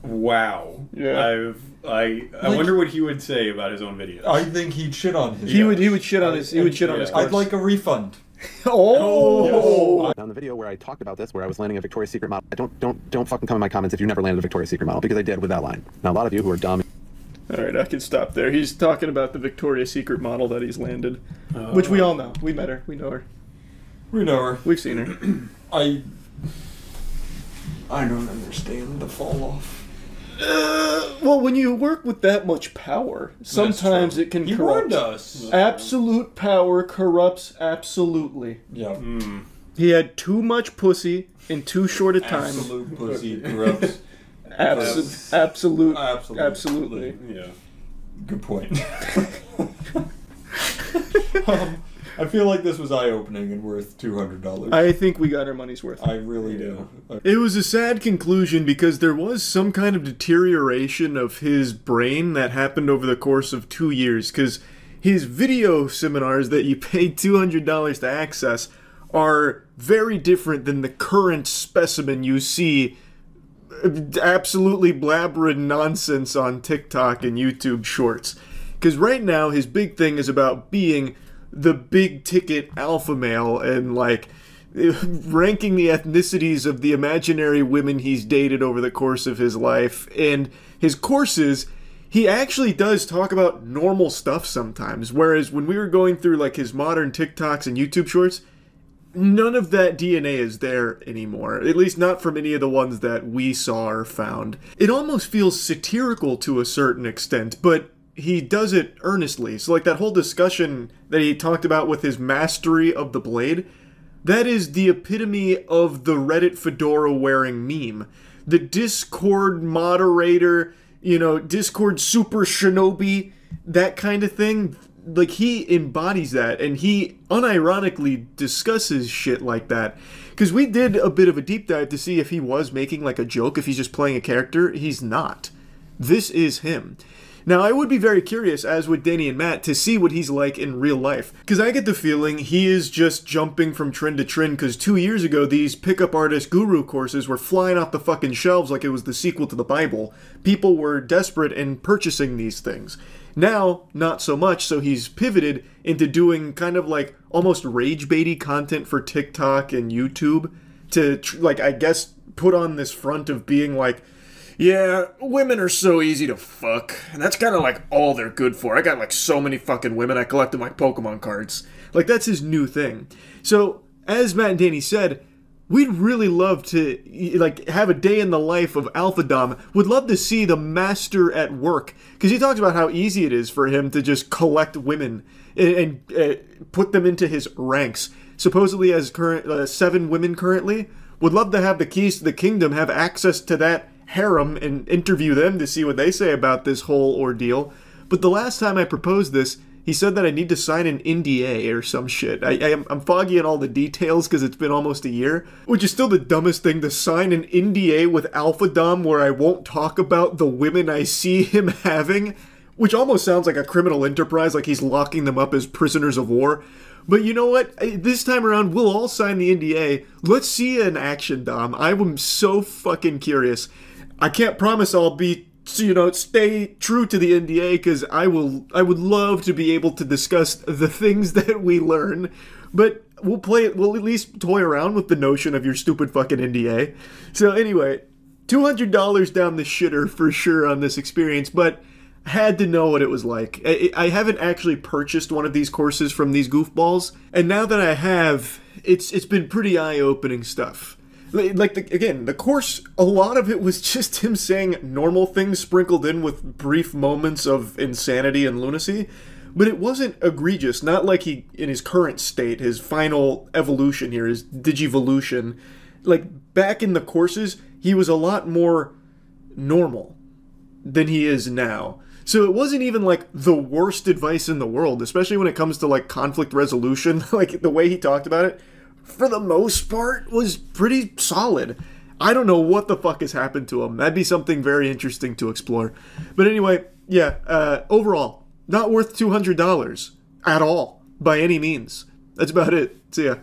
wow. Yeah. I wonder what he would say about his own videos. I think he'd shit on his. He would shit on his. He would shit on his course. I'd like a refund. On the video where I talked about this, where I was landing a Victoria's Secret model, don't fucking come in my comments if you never landed a Victoria's Secret model, because I did with that line. Now a lot of you who are dumb. All right, I can stop there. He's talking about the Victoria's Secret model that he's landed, which we all know. We met her. We know her. We know her. We've seen her. I don't understand the fall off. Well, when you work with that much power, sometimes it can He corrupt. warned us. Absolute power corrupts absolutely. Yeah. He had too much pussy in too short a time. Absolute pussy corrupts. Absolutely. Yeah. Good point. I feel like this was eye-opening and worth $200. I think we got our money's worth. I really do. It was a sad conclusion because there was some kind of deterioration of his brain that happened over the course of 2 years, because his video seminars that you paid $200 to access are very different than the current specimen you see absolutely blabbering nonsense on TikTok and YouTube Shorts. Because right now his big thing is about being the big ticket alpha male and like ranking the ethnicities of the imaginary women he's dated over the course of his life. And his courses, he actually does talk about normal stuff sometimes, whereas when we were going through like his modern TikToks and YouTube Shorts, none of that DNA is there anymore, at least not from any of the ones that we saw or found. It almost feels satirical to a certain extent, but he does it earnestly. So like that whole discussion that he talked about with his mastery of the blade, that is the epitome of the Reddit fedora wearing meme. The Discord moderator, you know, Discord super shinobi, that kind of thing. Like, he embodies that, and he unironically discusses shit like that. Because we did a bit of a deep dive to see if he was making like a joke, if he's just playing a character. He's not. This is him. Now, I would be very curious, as with Danny and Matt, to see what he's like in real life. Because I get the feeling he is just jumping from trend to trend, because 2 years ago, these pickup artist guru courses were flying off the fucking shelves like it was the sequel to the Bible. People were desperate and purchasing these things. Now, not so much, so he's pivoted into doing kind of like almost rage-baity content for TikTok and YouTube to, like, I guess, put on this front of being like, yeah, women are so easy to fuck, and that's kind of like all they're good for. I got like so many fucking women, I collect them like Pokemon cards. Like, that's his new thing. So, as Matt and Danny said, we'd really love to, like, have a day in the life of Alpha Dom. Would love to see the master at work, because he talks about how easy it is for him to just collect women and put them into his ranks. Supposedly has 7 women currently. Would love to have the keys to the kingdom, have access to that harem and interview them to see what they say about this whole ordeal. But the last time I proposed this, he said that I need to sign an NDA or some shit. I'm foggy on all the details because it's been almost a year, which is still the dumbest thing, to sign an NDA with Alpha Dom where I won't talk about the women I see him having, which almost sounds like a criminal enterprise, like he's locking them up as prisoners of war. But you know what? This time around, we'll all sign the NDA. Let's see an action, Dom. I am so fucking curious. I can't promise I'll be, you know, stay true to the NDA, because I would love to be able to discuss the things that we learn, but we'll at least toy around with the notion of your stupid fucking NDA. So anyway, $200 down the shitter for sure on this experience, but had to know what it was like. I haven't actually purchased one of these courses from these goofballs, and now that I have, it's been pretty eye-opening stuff. Like, again, the course, a lot of it was just him saying normal things sprinkled in with brief moments of insanity and lunacy, but it wasn't egregious, not like he, in his current state, his final evolution here, his digivolution. Like, back in the courses, he was a lot more normal than he is now. So it wasn't even, like, the worst advice in the world, especially when it comes to, like, conflict resolution. Like, the way he talked about it, for the most part, was pretty solid. I don't know what the fuck has happened to him. That'd be something very interesting to explore. But anyway, yeah, overall, not worth $200 at all, by any means. That's about it. See ya.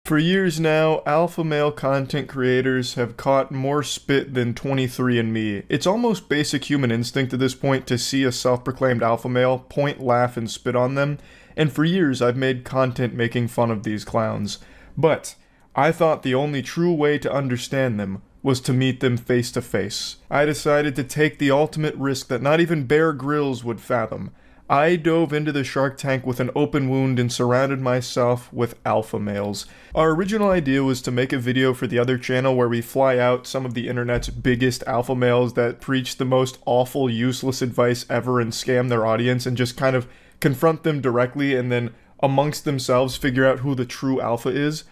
For years now, alpha male content creators have caught more spit than 23andMe. It's almost basic human instinct at this point to see a self-proclaimed alpha male, point, laugh, and spit on them, and for years I've made content making fun of these clowns. But I thought the only true way to understand them was to meet them face to face. I decided to take the ultimate risk that not even Bear Grylls would fathom. I dove into the Shark Tank with an open wound and surrounded myself with alpha males. Our original idea was to make a video for the other channel where we fly out some of the internet's biggest alpha males that preach the most awful, useless advice ever and scam their audience, and just kind of confront them directly and then amongst themselves figure out who the true alpha is.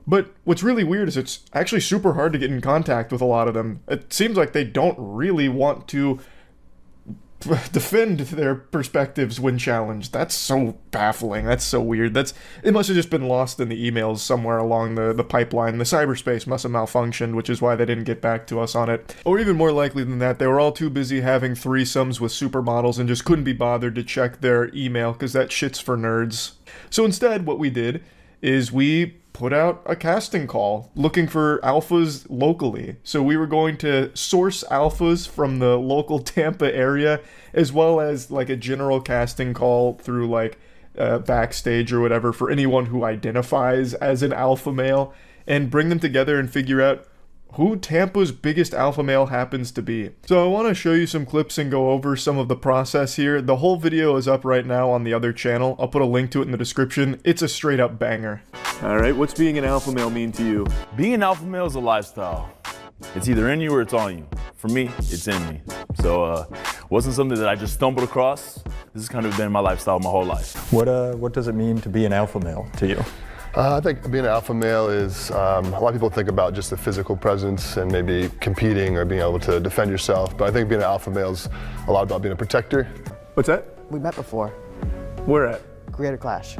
But what's really weird is it's actually super hard to get in contact with a lot of them. It seems like they don't really want to defend their perspectives when challenged. That's so baffling. That's so weird. It must have just been lost in the emails somewhere along the pipeline. The cyberspace must have malfunctioned, which is why they didn't get back to us on it. Or even more likely than that, they were all too busy having threesomes with supermodels and just couldn't be bothered to check their email, because that shit's for nerds. So instead, what we did is we put out a casting call looking for alphas locally. So we were going to source alphas from the local Tampa area, as well as like a general casting call through like Backstage or whatever for anyone who identifies as an alpha male, and bring them together and figure out who Tampa's biggest alpha male happens to be. So I want to show you some clips and go over some of the process here. The whole video is up right now on the other channel. I'll put a link to it in the description. It's a straight up banger. Alright, what's being an alpha male mean to you? Being an alpha male is a lifestyle. It's either in you or it's on you. For me, it's in me. So wasn't something that I just stumbled across. This has kind of been my lifestyle my whole life. What does it mean to be an alpha male to you? I think being an alpha male is, a lot of people think about just the physical presence and maybe competing or being able to defend yourself, but I think being an alpha male is a lot about being a protector. What's that? We met before. Where at? Creator Clash.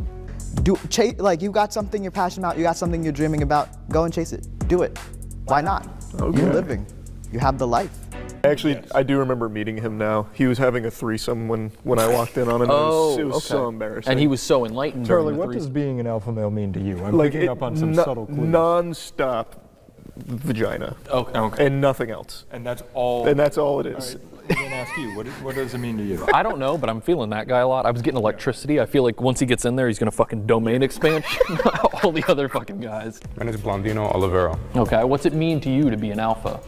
Like you got something you're passionate about, you got something you're dreaming about, go and chase it. Do it. Why not? Okay. You're living. You have the life. Actually, yes. I do remember meeting him now. He was having a threesome when I walked in on him. It was so embarrassing. And he was so enlightened. Charlie, what does being an alpha male mean to you? I'm picking up on some subtle clues. Non-stop vagina. Okay. And nothing else. And that's all. And that's all it is. All right. I'm gonna ask you, what does it mean to you? I don't know, but I'm feeling that guy a lot. I was getting electricity. I feel like once he gets in there, he's gonna fucking domain expand all the other fucking guys. My name is Blondino Olivero. Okay, what's it mean to you to be an alpha?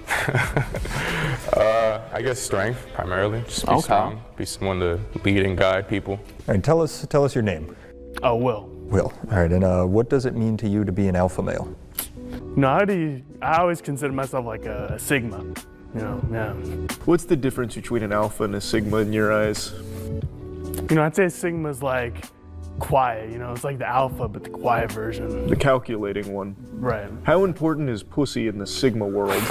I guess strength, primarily. Just be strong, be someone to lead and guide people. All right, tell us your name. Oh, Will. Will. All right, and what does it mean to you to be an alpha male? No, I always consider myself like a Sigma. You know, yeah. What's the difference between an alpha and a Sigma in your eyes? You know, I'd say Sigma's like quiet, you know, it's like the alpha, but the quiet version. The calculating one. Right. How important is pussy in the Sigma world?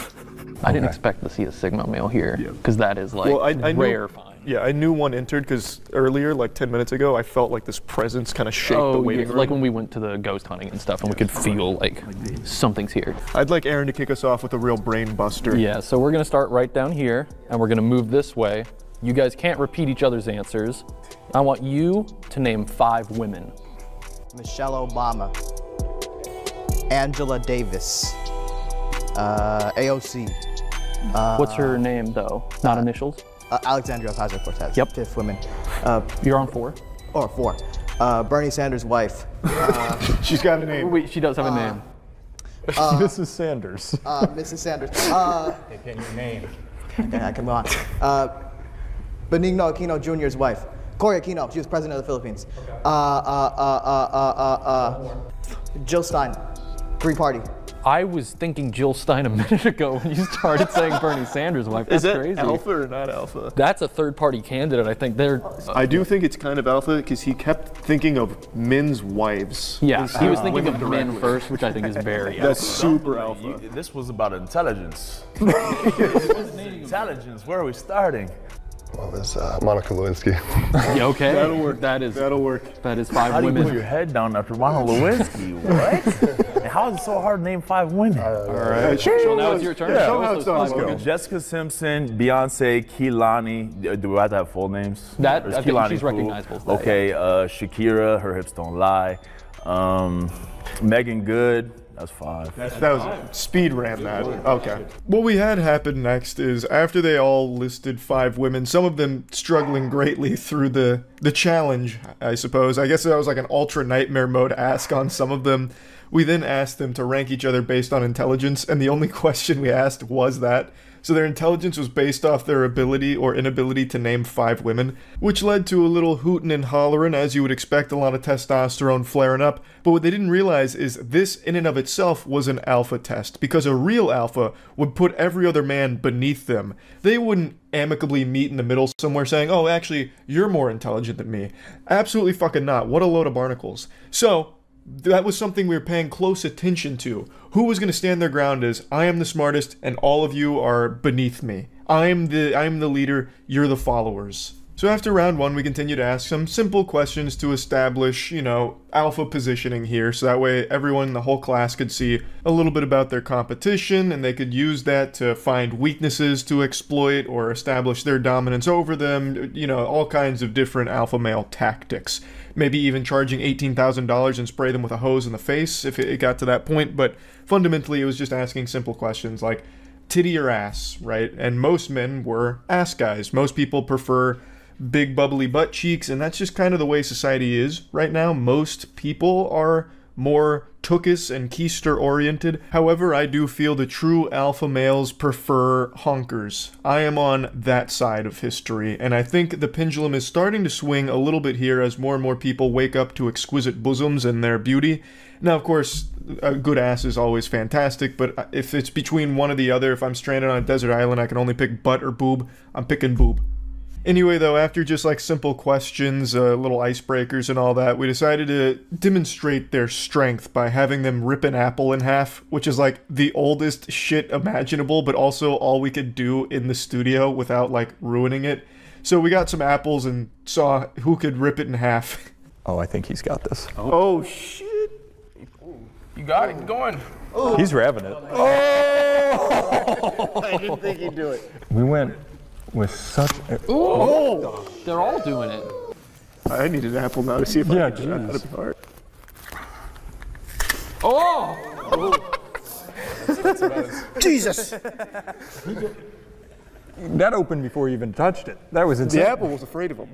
I didn't expect to see a Sigma male here, because that is like rare. Yeah, I knew one entered because earlier, like 10 minutes ago, I felt like this presence kind of shake the waiting room. Like when we went to the ghost hunting and stuff, and we could feel like something's here. I'd like Aaron to kick us off with a real brain buster. Yeah, so we're gonna start right down here, and we're gonna move this way. You guys can't repeat each other's answers. I want you to name 5 women. Michelle Obama, Angela Davis, AOC. What's her name though? Not initials? Alexandria Ocasio-Cortez. Yep. 5th woman. You're on 4? Or 4. Bernie Sanders' wife. She's got a name. Wait, she does have a name. Mrs. Sanders. Mrs. Sanders. Take your name. Okay, I can go on. Benigno Aquino Jr.'s wife. Cory Aquino, she was president of the Philippines. Jill Stein, Green Party. I was thinking Jill Stein a minute ago when you started saying Bernie Sanders' wife. That's crazy. Is that alpha or not alpha? That's a third-party candidate. I think they're. I do think it's kind of alpha because he kept thinking of men's wives. Yeah, he was thinking of men first, which I think is very. That's super alpha. This was about intelligence. Intelligence. Where are we starting? Well, there's Monica Lewinsky. Yeah, okay. That'll work. That'll work. That is 5 How do you women. put your head down after Monica Lewinsky? What? And how is it so hard to name 5 women? All right. So now it's your turn. Yeah. Show us those 5 women. Jessica Simpson, Beyonce, Kehlani. Do I have to have full names? I think she's recognizable. Okay, Shakira, her hips don't lie. Megan Good. That's 5. That was speed ran that. Okay. What we had happen next is after they all listed 5 women, some of them struggling greatly through the challenge, I suppose. I guess that was like an ultra nightmare mode ask on some of them. We then asked them to rank each other based on intelligence, and the only question we asked was that. So their intelligence was based off their ability or inability to name 5 women, which led to a little hootin' and hollerin', as you would expect, a lot of testosterone flaring up. But what they didn't realize is this in and of itself was an alpha test, because a real alpha would put every other man beneath them. They wouldn't amicably meet in the middle somewhere saying, oh, actually, you're more intelligent than me. Absolutely fucking not. What a load of barnacles. So that was something we were paying close attention to. Who was going to stand their ground as, I am the smartest and all of you are beneath me. I'm the leader, you're the followers. So after round 1, we continue to ask some simple questions to establish, you know, alpha positioning here, so that way everyone in the whole class could see a little bit about their competition, and they could use that to find weaknesses to exploit or establish their dominance over them, you know, all kinds of different alpha male tactics. Maybe even charging $18,000 and spray them with a hose in the face if it got to that point, but fundamentally it was just asking simple questions like, titty or ass, right? And most men were ass guys. Most people prefer big bubbly butt cheeks, and that's just kind of the way society is right now. Most people are more tuchus and keister oriented. However, I do feel the true alpha males prefer honkers. I am on that side of history, and I think the pendulum is starting to swing a little bit here as more and more people wake up to exquisite bosoms and their beauty. Now, of course, a good ass is always fantastic, but if it's between one or the other, if I'm stranded on a desert island, I can only pick butt or boob, I'm picking boob. Anyway, though, after just like simple questions, little icebreakers and all that, we decided to demonstrate their strength by having them rip an apple in half, which is like the oldest shit imaginable, but also all we could do in the studio without like ruining it. So we got some apples and saw who could rip it in half. Oh, I think he's got this. Oh shit. You got it, going. Oh. He's revving it. Oh! I didn't think he'd do it. We went with such a... Oh! They're all doing it. I need an apple now to see if I can do that. That'd be hard. Oh! Jesus! That opened before you even touched it. That was insane. The apple was afraid of him.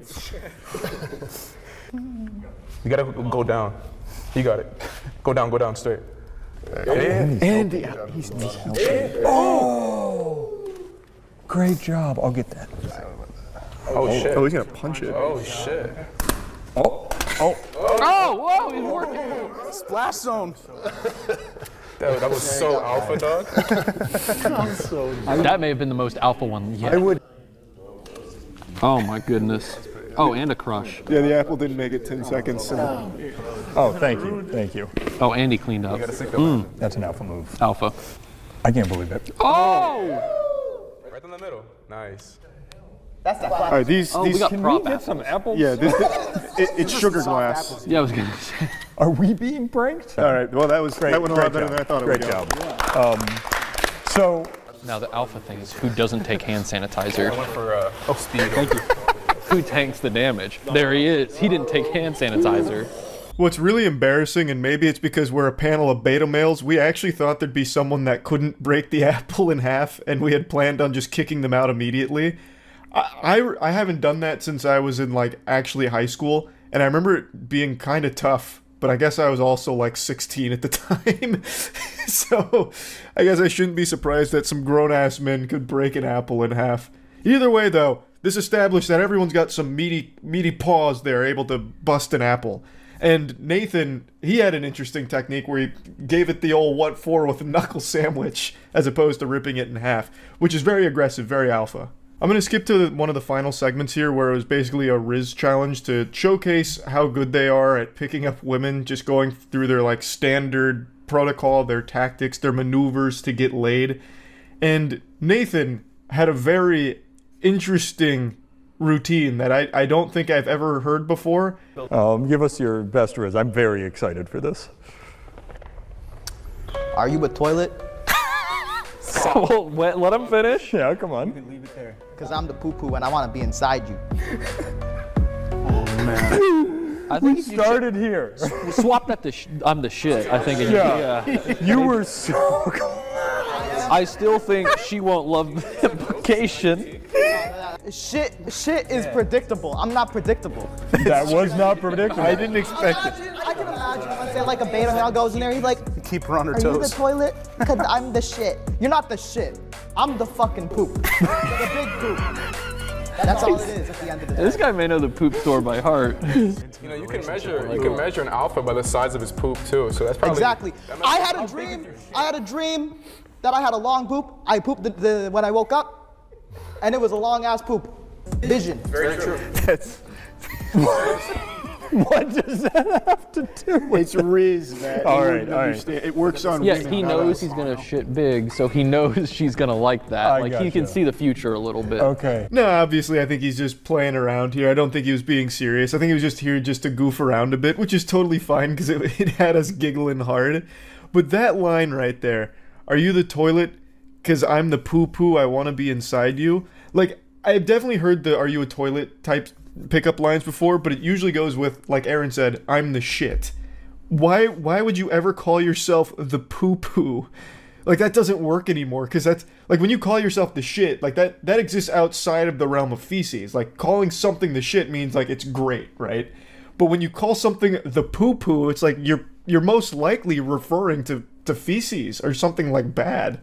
You gotta go down. You got it. Go down straight. And the apple. He's oh! Great job. I'll get that. Oh shit. Oh, he's gonna punch it. Oh shit. Oh. Oh, whoa, he's working. Splash zone. That was so alpha, dog. That may have been the most alpha one yet. I would. Oh my goodness. Oh, and a crush. Yeah, the apple didn't make it 10 seconds. So. Oh, thank you. Thank you. Oh, Andy cleaned up. That's an alpha move. Alpha. I can't believe it. Oh! Right in the middle. Nice. That's the All right, these we got can prop we get apples. some apples? Yeah, it's sugar glass. Yeah, I was gonna say. Are we being pranked? All right, well that went a lot better job. than I thought it Great would. job. So Now the alpha thing is who doesn't take hand sanitizer. I went for speed. Thank you. Who tanks the damage? There he is. He didn't take hand sanitizer. What's really embarrassing, and maybe it's because we're a panel of beta males, we actually thought there'd be someone that couldn't break the apple in half, and we had planned on just kicking them out immediately. I haven't done that since I was in, like, actually high school, and I remember it being kind of tough, but I guess I was also, like, 16 at the time. So, I guess I shouldn't be surprised that some grown-ass men could break an apple in half. Either way, though, this established that everyone's got some meaty paws there able to bust an apple. And Nathan, he had an interesting technique where he gave it the old what for with a knuckle sandwich as opposed to ripping it in half, which is very aggressive, very alpha. I'm going to skip to one of the final segments here where it was basically a Riz challenge to showcase how good they are at picking up women, just going through their like standard protocol, their tactics, their maneuvers to get laid. And Nathan had a very interesting routine that I don't think I've ever heard before. give us your best Riz. I'm very excited for this. Are you a toilet? Well, let him finish. Yeah, come on. You can leave it there. Because I'm the poo-poo and I want to be inside you. Oh, man. I think we started here. Swap that to I'm the shit, I think. Yeah. You were so I still think she won't love the implication. Shit is predictable. I'm not predictable. That was not predictable. I didn't expect it. I can imagine when say like a beta male goes in there, he's like, keep her on her are toes. you the toilet? Because I'm the shit. You're not the shit. I'm the fucking poop. The big poop. That's all it is at the end of the day. This guy may know the poop store by heart. You know, you can measure an alpha by the size of his poop too. So that's probably exactly. I had a dream that I had a long poop. I pooped when I woke up, and it was a long ass poop. Vision. Very true. That's What does that have to do with It's Riz, man. All right. It works on Yeah, women. he knows he's gonna shit big, so he knows she's gonna like that. Like he can see the future a little bit. Okay. No, obviously, I think he's just playing around here. I don't think he was being serious. I think he was just here just to goof around a bit, which is totally fine because it had us giggling hard. But that line right there, "Are you the toilet? Because I'm the poo-poo, I want to be inside you." Like, I've definitely heard the "are you a toilet" type pickup lines before, but it usually goes with, like Aaron said, "I'm the shit." Why would you ever call yourself the poo-poo? Like, that doesn't work anymore, because that's, like, when you call yourself the shit, like, that exists outside of the realm of feces. Like, calling something the shit means, like, it's great, right? But when you call something the poo-poo, it's like you're most likely referring to feces or something, like, bad.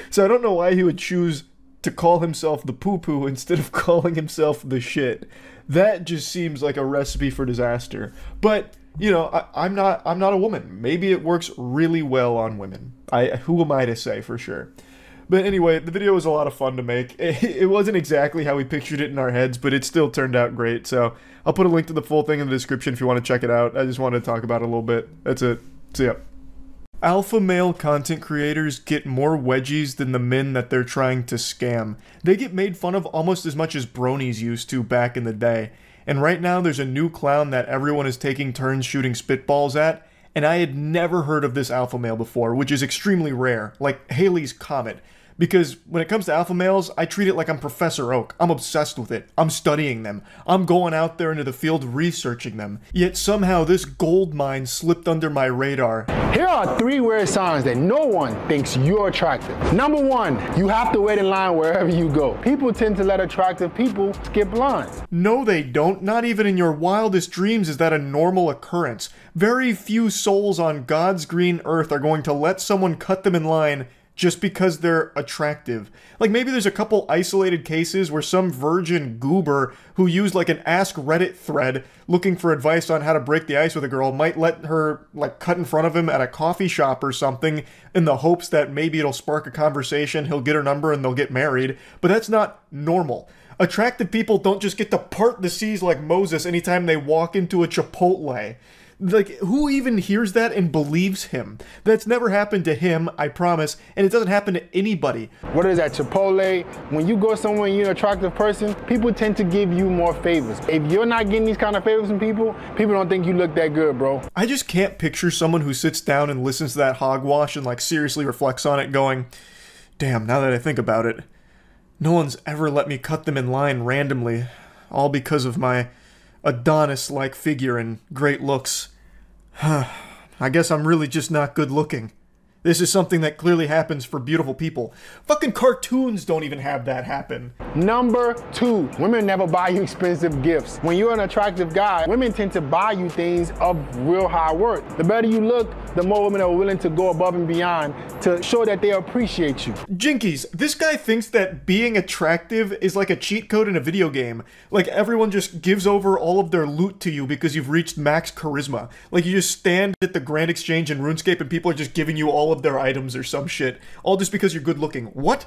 So I don't know why he would choose to call himself the poo-poo instead of calling himself the shit. That just seems like a recipe for disaster. But, you know, I'm not a woman. Maybe it works really well on women. Who am I to say for sure? But anyway, the video was a lot of fun to make. It wasn't exactly how we pictured it in our heads, but it still turned out great. So I'll put a link to the full thing in the description if you want to check it out. I just wanted to talk about it a little bit. That's it. See ya. Alpha male content creators get more wedgies than the men that they're trying to scam. They get made fun of almost as much as bronies used to back in the day. And right now there's a new clown that everyone is taking turns shooting spitballs at, and I had never heard of this alpha male before, which is extremely rare, like Halley's Comet. Because when it comes to alpha males, I treat it like I'm Professor Oak. I'm obsessed with it. I'm studying them. I'm going out there into the field researching them. Yet somehow this gold mine slipped under my radar. Here are 3 weird signs that no one thinks you're attractive. Number 1, you have to wait in line wherever you go. People tend to let attractive people skip lines. No, they don't. Not even in your wildest dreams is that a normal occurrence. Very few souls on God's green earth are going to let someone cut them in line just because they're attractive. Like, maybe there's a couple isolated cases where some virgin goober who used like an Ask Reddit thread looking for advice on how to break the ice with a girl might let her like cut in front of him at a coffee shop or something in the hopes that maybe it'll spark a conversation, he'll get her number and they'll get married. But that's not normal. Attractive people don't just get to part the seas like Moses anytime they walk into a Chipotle. Like, who even hears that and believes him? That's never happened to him, I promise, and it doesn't happen to anybody. What is that, Chipotle? When you go somewhere and you're an attractive person, people tend to give you more favors. If you're not getting these kind of favors from people, people don't think you look that good, bro. I just can't picture someone who sits down and listens to that hogwash and like seriously reflects on it going, damn, now that I think about it, no one's ever let me cut them in line randomly, all because of my Adonis-like figure and great looks. I guess I'm really just not good looking. This is something that clearly happens for beautiful people. Fucking cartoons don't even have that happen. Number 2, women never buy you expensive gifts. When you're an attractive guy, women tend to buy you things of real high worth. The better you look, the more women are willing to go above and beyond to show that they appreciate you. Jinkies, this guy thinks that being attractive is like a cheat code in a video game. Like everyone just gives over all of their loot to you because you've reached max charisma. Like you just stand at the Grand Exchange in RuneScape and people are just giving you all of their items or some shit, all just because you're good looking. What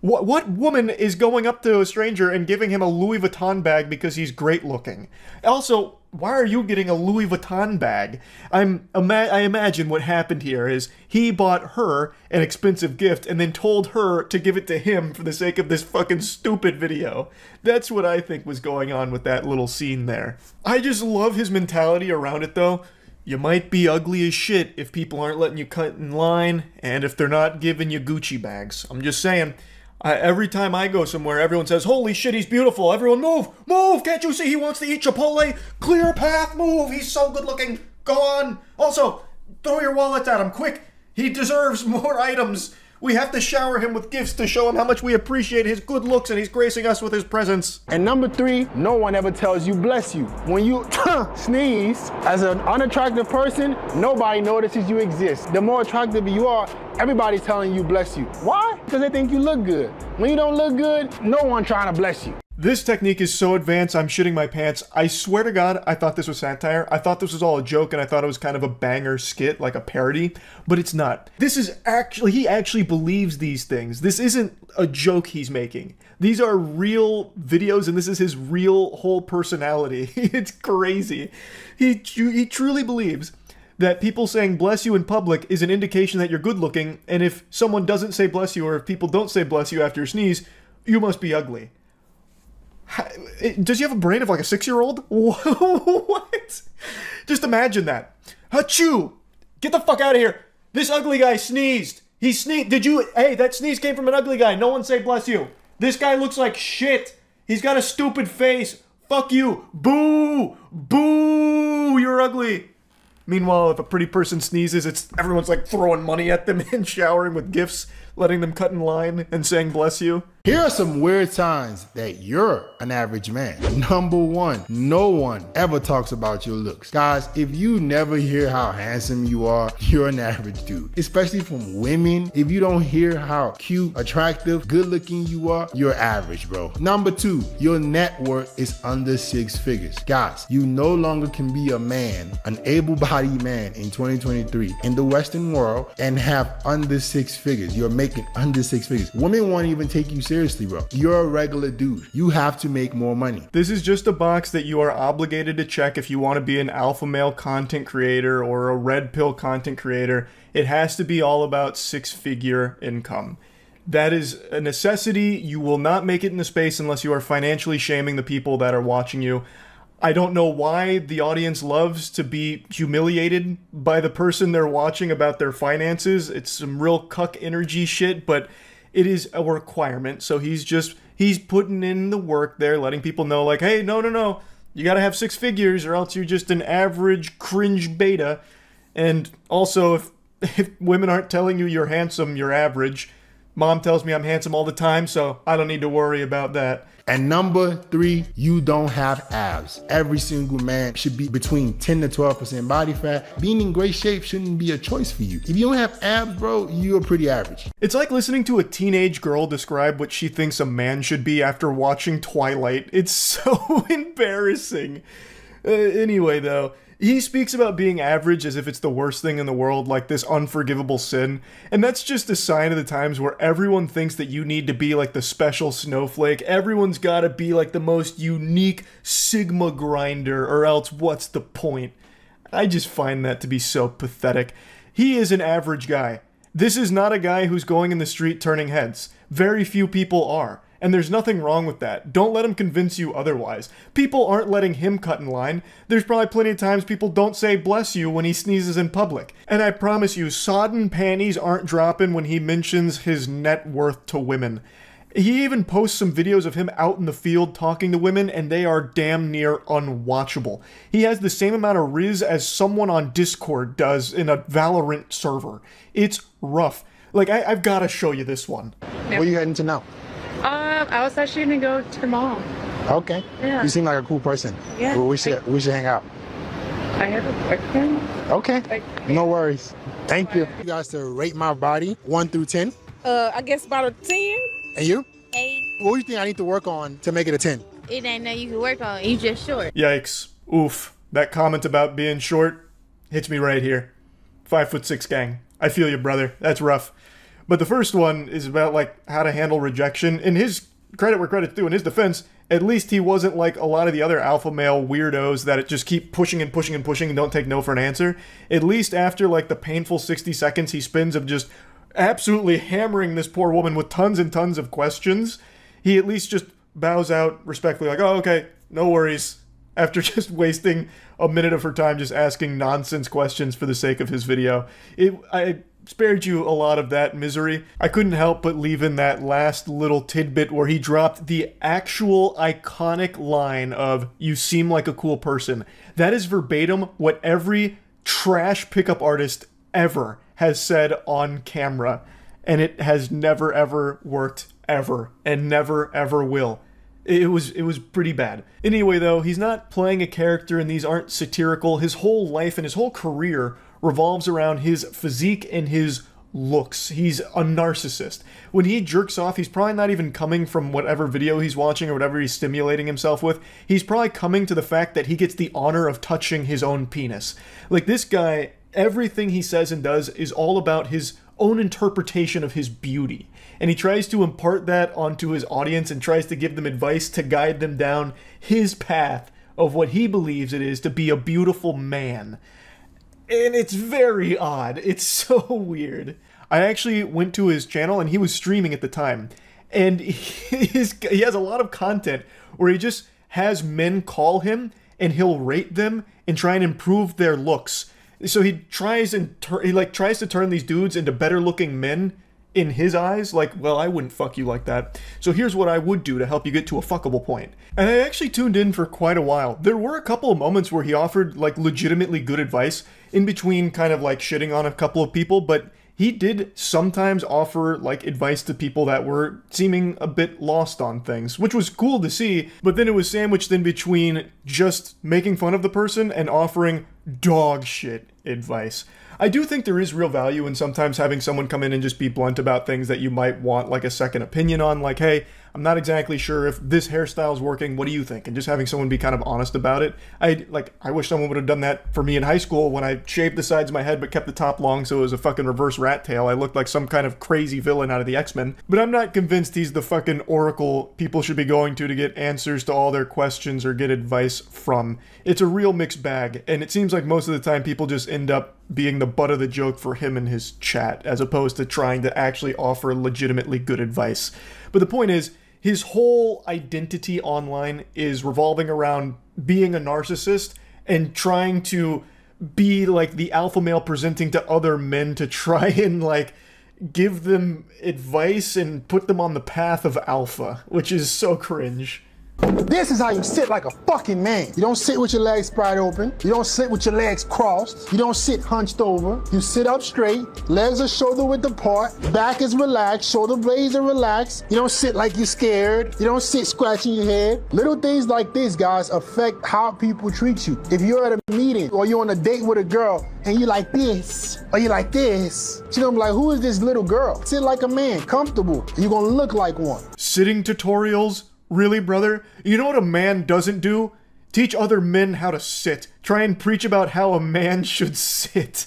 woman is going up to a stranger and giving him a Louis Vuitton bag because he's great looking? Also, why are you getting a Louis Vuitton bag? I imagine what happened here is he bought her an expensive gift and then told her to give it to him for the sake of this fucking stupid video. That's what I think was going on with that little scene there. I just love his mentality around it though. You might be ugly as shit if people aren't letting you cut in line, and if they're not giving you Gucci bags. I'm just saying, every time I go somewhere, everyone says, holy shit, he's beautiful. Everyone move, move, can't you see he wants to eat Chipotle? Clear path, move, he's so good looking. Go on. Also, throw your wallets at him, quick. He deserves more items. We have to shower him with gifts to show him how much we appreciate his good looks and he's gracing us with his presence. And number 3, no one ever tells you bless you. When you sneeze, as an unattractive person, nobody notices you exist. The more attractive you are, everybody's telling you bless you. Why? Because they think you look good. When you don't look good, no one trying to bless you. This technique is so advanced, I'm shitting my pants. I swear to God, I thought this was satire. I thought this was all a joke, and I thought it was kind of a banger skit, like a parody, but it's not. This is actually, he actually believes these things. This isn't a joke he's making. These are real videos, and this is his real whole personality. It's crazy. He truly believes that people saying bless you in public is an indication that you're good looking, and if someone doesn't say bless you, or if people don't say bless you after you sneeze, you must be ugly. Does he have a brain of like a 6-year-old? What? Just imagine that. Achoo! Get the fuck out of here. This ugly guy sneezed. He sneezed. Hey, that sneeze came from an ugly guy. No one say bless you. This guy looks like shit. He's got a stupid face. Fuck you. Boo! Boo! You're ugly. Meanwhile, if a pretty person sneezes, everyone's like throwing money at them and showering with gifts, letting them cut in line and saying bless you. Here are some weird signs that you're an average man. Number 1, no one ever talks about your looks. Guys, if you never hear how handsome you are, you're an average dude. Especially from women, if you don't hear how cute, attractive, good looking you are, you're average, bro. Number 2, your net worth is under 6 figures. Guys, you no longer can be a man, an able-bodied man in 2023 in the Western world and have under 6 figures. You're making under 6 figures. Women won't even take you seriously, bro. You're a regular dude. You have to make more money. This is just a box that you are obligated to check if you want to be an alpha male content creator or a red pill content creator. It has to be all about 6-figure income. That is a necessity. You will not make it in the space unless you are financially shaming the people that are watching you. I don't know why the audience loves to be humiliated by the person they're watching about their finances. It's some real cuck energy shit, but it is a requirement. So he's putting in the work there, letting people know like, hey, no. You gotta have 6 figures or else you're just an average cringe beta. And also, if women aren't telling you you're handsome, you're average. Mom tells me I'm handsome all the time, so I don't need to worry about that. And number 3, you don't have abs. Every single man should be between 10 to 12% body fat. Being in great shape shouldn't be a choice for you. If you don't have abs, bro, you're pretty average. It's like listening to a teenage girl describe what she thinks a man should be after watching Twilight. It's so embarrassing. Anyway, though, he speaks about being average as if it's the worst thing in the world, like this unforgivable sin. And that's just a sign of the times where everyone thinks that you need to be like the special snowflake. Everyone's gotta be like the most unique Sigma grinder, or else what's the point? I just find that to be so pathetic. He is an average guy. This is not a guy who's going in the street turning heads. Very few people are. And there's nothing wrong with that. Don't let him convince you otherwise. People aren't letting him cut in line. There's probably plenty of times people don't say bless you when he sneezes in public. And I promise you, sodden panties aren't dropping when he mentions his net worth to women. He even posts some videos of him out in the field talking to women, and they are damn near unwatchable. He has the same amount of riz as someone on Discord does in a Valorant server. It's rough. Like, I've got to show you this one. Where are you heading to now? I was actually gonna go to the mall. Okay. Yeah. You seem like a cool person. Yeah. Well, we should hang out. I have a boyfriend. Okay. No worries. Thank you. You guys to rate my body 1 through 10. I guess about a 10. And you? 8. What do you think I need to work on to make it a 10? It ain't nothing you can work on. You just short. Yikes. Oof. That comment about being short hits me right here. 5'6" gang. I feel you, brother. That's rough. But the first one is about, like, how to handle rejection. In his credit where credit's due, in his defense, at least he wasn't like a lot of the other alpha male weirdos that just keep pushing and pushing and pushing and don't take no for an answer. At least after, like, the painful 60 seconds he spends of just absolutely hammering this poor woman with tons and tons of questions, he at least just bows out respectfully, like, oh, okay, no worries. After just wasting a minute of her time just asking nonsense questions for the sake of his video. I spared you a lot of that misery. I couldn't help but leave in that last little tidbit where he dropped the actual iconic line of, "You seem like a cool person." That is verbatim what every trash pickup artist ever has said on camera. And it has never ever worked ever. And never ever will. It was pretty bad. Anyway though, he's not playing a character and these aren't satirical. His whole life and his whole career revolves around his physique and his looks. He's a narcissist. When he jerks off, he's probably not even coming from whatever video he's watching or whatever he's stimulating himself with. He's probably coming to the fact that he gets the honor of touching his own penis. Like, this guy, everything he says and does is all about his own interpretation of his beauty. And he tries to impart that onto his audience and tries to give them advice to guide them down his path of what he believes it is to be a beautiful man. And it's very odd. It's so weird. I actually went to his channel, and he was streaming at the time. And he has a lot of content where he just has men call him, and he'll rate them and try and improve their looks. So he tries to turn these dudes into better looking men in his eyes. Like, well, I wouldn't fuck you like that. So here's what I would do to help you get to a fuckable point. And I actually tuned in for quite a while. There were a couple of moments where he offered like legitimately good advice in between kind of like shitting on a couple of people, but he did sometimes offer like advice to people that were seeming a bit lost on things, which was cool to see, but then it was sandwiched in between just making fun of the person and offering dog shit advice. I do think there is real value in sometimes having someone come in and just be blunt about things that you might want like a second opinion on, like, hey, I'm not exactly sure if this hairstyle is working, what do you think? And just having someone be kind of honest about it. I wish someone would have done that for me in high school when I shaved the sides of my head but kept the top long so it was a fucking reverse rat tail. I looked like some kind of crazy villain out of the X-Men. But I'm not convinced he's the fucking oracle people should be going to get answers to all their questions or get advice from. It's a real mixed bag, and it seems like most of the time people just end up being the butt of the joke for him and his chat, as opposed to trying to actually offer legitimately good advice. But the point is, his whole identity online is revolving around being a narcissist and trying to be like the alpha male presenting to other men to try and like give them advice and put them on the path of alpha, which is so cringe. This is how you sit like a fucking man. You don't sit with your legs spread open. You don't sit with your legs crossed. You don't sit hunched over. You sit up straight. Legs are shoulder width apart. Back is relaxed. Shoulder blades are relaxed. You don't sit like you're scared. You don't sit scratching your head. Little things like this, guys, affect how people treat you. If you're at a meeting or you're on a date with a girl and you like this or you like this, she's gonna be like, who is this little girl? Sit like a man, comfortable. You're gonna look like one. Sitting tutorials? Really, brother? You know what a man doesn't do? Teach other men how to sit. Try and preach about how a man should sit.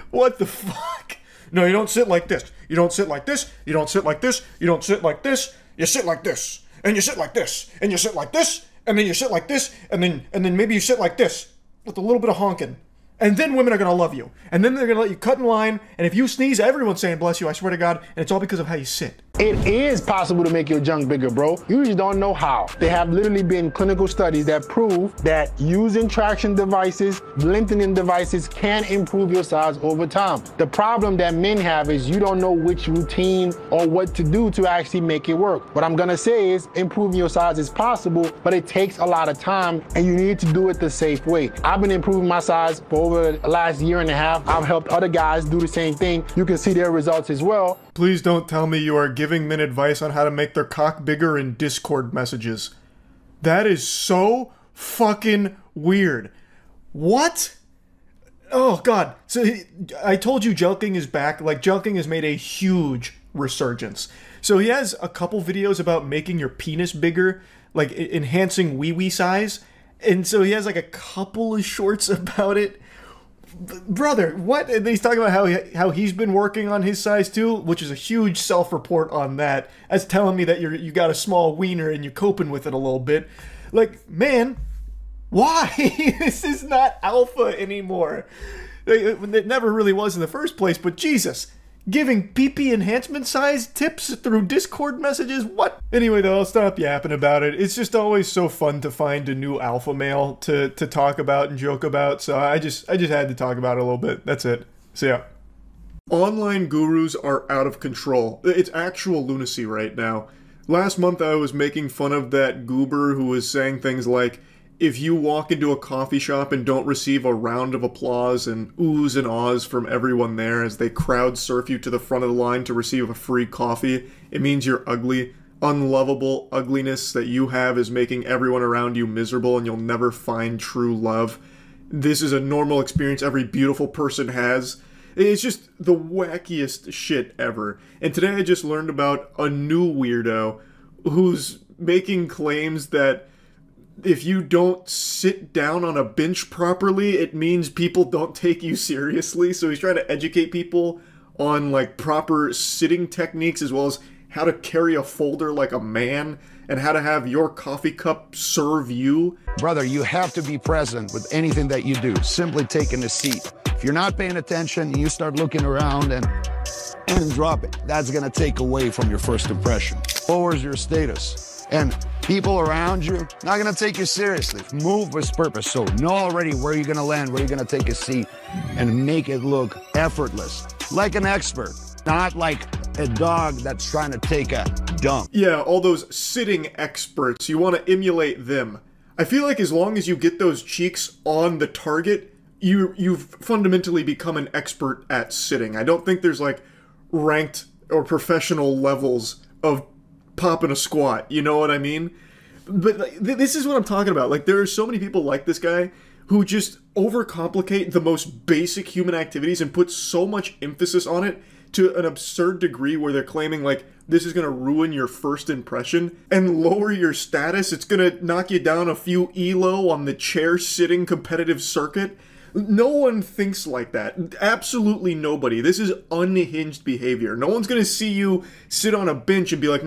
What the fuck? No, you don't sit like this. You don't sit like this. You don't sit like this. You don't sit like this. You sit like this. And you sit like this. And you sit like this. And then you sit like this. And then maybe you sit like this. With a little bit of honking. And then women are gonna love you. And then they're gonna let you cut in line. And if you sneeze, everyone's saying bless you, I swear to God. And it's all because of how you sit. It is possible to make your junk bigger, bro. You just don't know how. There have literally been clinical studies that prove that using traction devices, lengthening devices can improve your size over time. The problem that men have is you don't know which routine or what to do to actually make it work. What I'm gonna say is improving your size is possible, but it takes a lot of time and you need to do it the safe way. I've been improving my size for over the last year and a half. I've helped other guys do the same thing. You can see their results as well. Please don't tell me you are giving men advice on how to make their cock bigger in Discord messages. That is so fucking weird. What? Oh, God. So I told you Jelking is back. Like, Jelking has made a huge resurgence. So he has a couple videos about making your penis bigger, like enhancing wee-wee size. And so he has like a couple of shorts about it. Brother, what? And he's talking about how he's been working on his size too, which is a huge self-report on that. That's telling me that you got a small wiener and you're coping with it a little bit. Like, man, why? This is not alpha anymore. It never really was in the first place, but Jesus. Giving PP enhancement size tips through Discord messages? What? Anyway, though, I'll stop yapping about it. It's just always so fun to find a new alpha male to talk about and joke about, so I just had to talk about it a little bit. That's it. So yeah. Online gurus are out of control. It's actual lunacy right now. Last month I was making fun of that goober who was saying things like, if you walk into a coffee shop and don't receive a round of applause and oohs and ahs from everyone there as they crowd surf you to the front of the line to receive a free coffee, it means you're ugly. Unlovable ugliness that you have is making everyone around you miserable and you'll never find true love. This is a normal experience every beautiful person has. It's just the wackiest shit ever. And today I just learned about a new weirdo who's making claims that if you don't sit down on a bench properly, it means people don't take you seriously. So he's trying to educate people on like proper sitting techniques, as well as how to carry a folder like a man and how to have your coffee cup serve you. Brother, you have to be present with anything that you do. Simply taking a seat. If you're not paying attention, you start looking around and drop it. That's gonna take away from your first impression. Lowers your status. And people around you not gonna take you seriously. Move with purpose. So know already where you're gonna land, where you're gonna take a seat, and make it look effortless. Like an expert, not like a dog that's trying to take a dump. Yeah, all those sitting experts, you want to emulate them. I feel like as long as you get those cheeks on the target, you've fundamentally become an expert at sitting. I don't think there's like ranked or professional levels of popping a squat, you know what I mean? But like, this is what I'm talking about. Like, there are so many people like this guy who just overcomplicate the most basic human activities and put so much emphasis on it to an absurd degree where they're claiming like this is going to ruin your first impression and lower your status. It's going to knock you down a few elo on the chair sitting competitive circuit. No one thinks like that. Absolutely nobody. This is unhinged behavior. No one's going to see you sit on a bench and be like,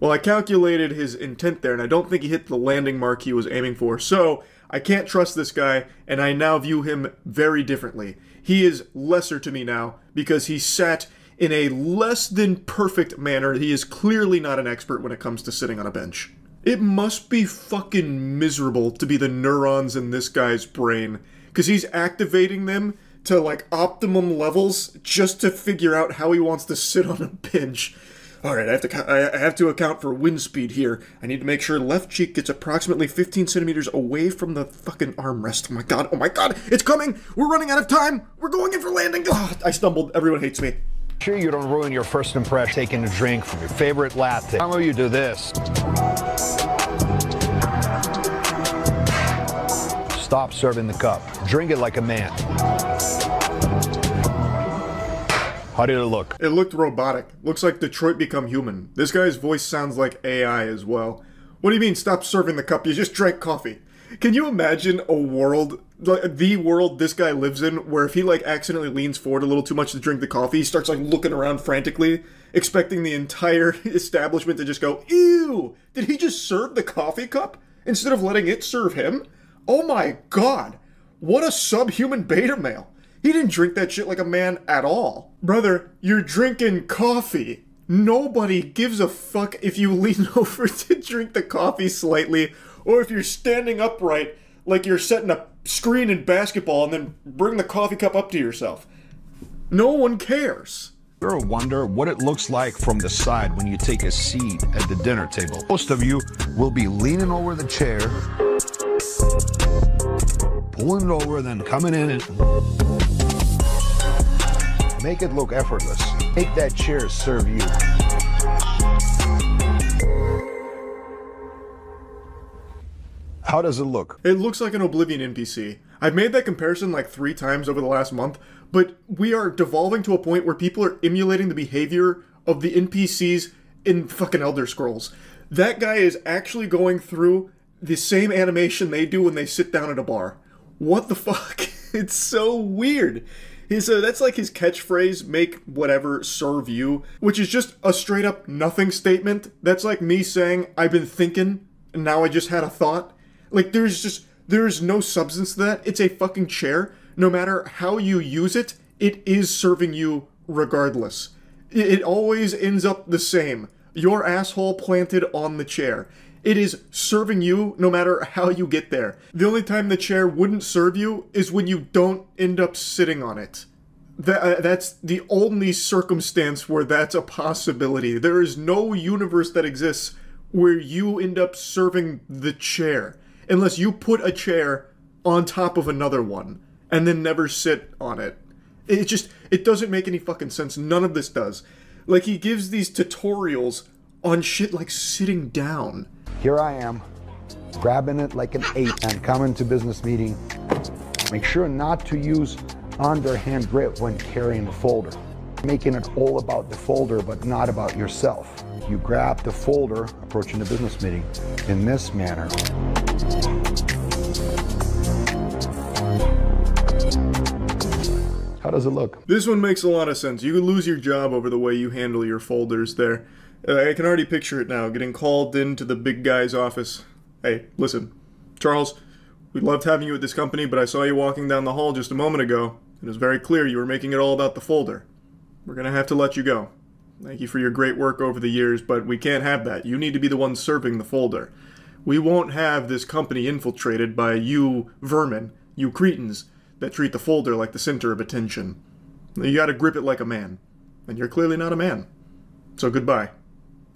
well, I calculated his intent there and I don't think he hit the landing mark he was aiming for. So I can't trust this guy, and I now view him very differently. He is lesser to me now because he sat in a less than perfect manner. He is clearly not an expert when it comes to sitting on a bench. It must be fucking miserable to be the neurons in this guy's brain, because he's activating them to like optimum levels just to figure out how he wants to sit on a bench. Alright, I have to account for wind speed here. I need to make sure left cheek gets approximately 15 centimeters away from the fucking armrest. Oh my god, it's coming! We're running out of time! We're going in for landing! Oh, I stumbled, everyone hates me. Sure you don't ruin your first impression taking a drink from your favorite latte. How about you do this? Stop serving the cup. Drink it like a man. How did it look? It looked robotic. Looks like Detroit Become Human. This guy's voice sounds like AI as well. What do you mean, stop serving the cup? You just drank coffee. Can you imagine a world, the world this guy lives in, where if he like accidentally leans forward a little too much to drink the coffee, he starts like looking around frantically, expecting the entire establishment to just go, ew! Did he just serve the coffee cup instead of letting it serve him? Oh my god! What a subhuman beta male! He didn't drink that shit like a man at all. Brother, you're drinking coffee. Nobody gives a fuck if you lean over to drink the coffee slightly, or if you're standing upright like you're setting a screen in basketball and then bring the coffee cup up to yourself. No one cares. You ever wonder what it looks like from the side when you take a seat at the dinner table? Most of you will be leaning over the chair, pulling it over, then coming in and make it look effortless. Make that chair serve you. How does it look? It looks like an Oblivion NPC. I've made that comparison like 3 times over the last month, but we are devolving to a point where people are emulating the behavior of the NPCs in fucking Elder Scrolls. That guy is actually going through the same animation they do when they sit down at a bar. What the fuck? It's so weird. That's like his catchphrase, make whatever serve you, which is just a straight up nothing statement. That's like me saying, I've been thinking, and now I just had a thought. Like, there's no substance to that. It's a fucking chair. No matter how you use it, it is serving you regardless. It always ends up the same. Your asshole planted on the chair. It is serving you no matter how you get there. The only time the chair wouldn't serve you is when you don't end up sitting on it. That's the only circumstance where that's a possibility. There is no universe that exists where you end up serving the chair, unless you put a chair on top of another one and then never sit on it. It doesn't make any fucking sense. None of this does. Like, he gives these tutorials on shit like sitting down. Here I am, grabbing it like an ape and coming to business meeting. Make sure not to use underhand grip when carrying the folder. Making it all about the folder, but not about yourself. You grab the folder, approaching the business meeting in this manner. How does it look? This one makes a lot of sense. You could lose your job over the way you handle your folders there. I can already picture it now, getting called into the big guy's office. Hey, listen, Charles, we loved having you at this company, but I saw you walking down the hall just a moment ago. It was very clear you were making it all about the folder. We're gonna have to let you go. Thank you for your great work over the years, but we can't have that. You need to be the one serving the folder. We won't have this company infiltrated by you vermin, you cretins, that treat the folder like the center of attention. You gotta grip it like a man. And you're clearly not a man. So goodbye.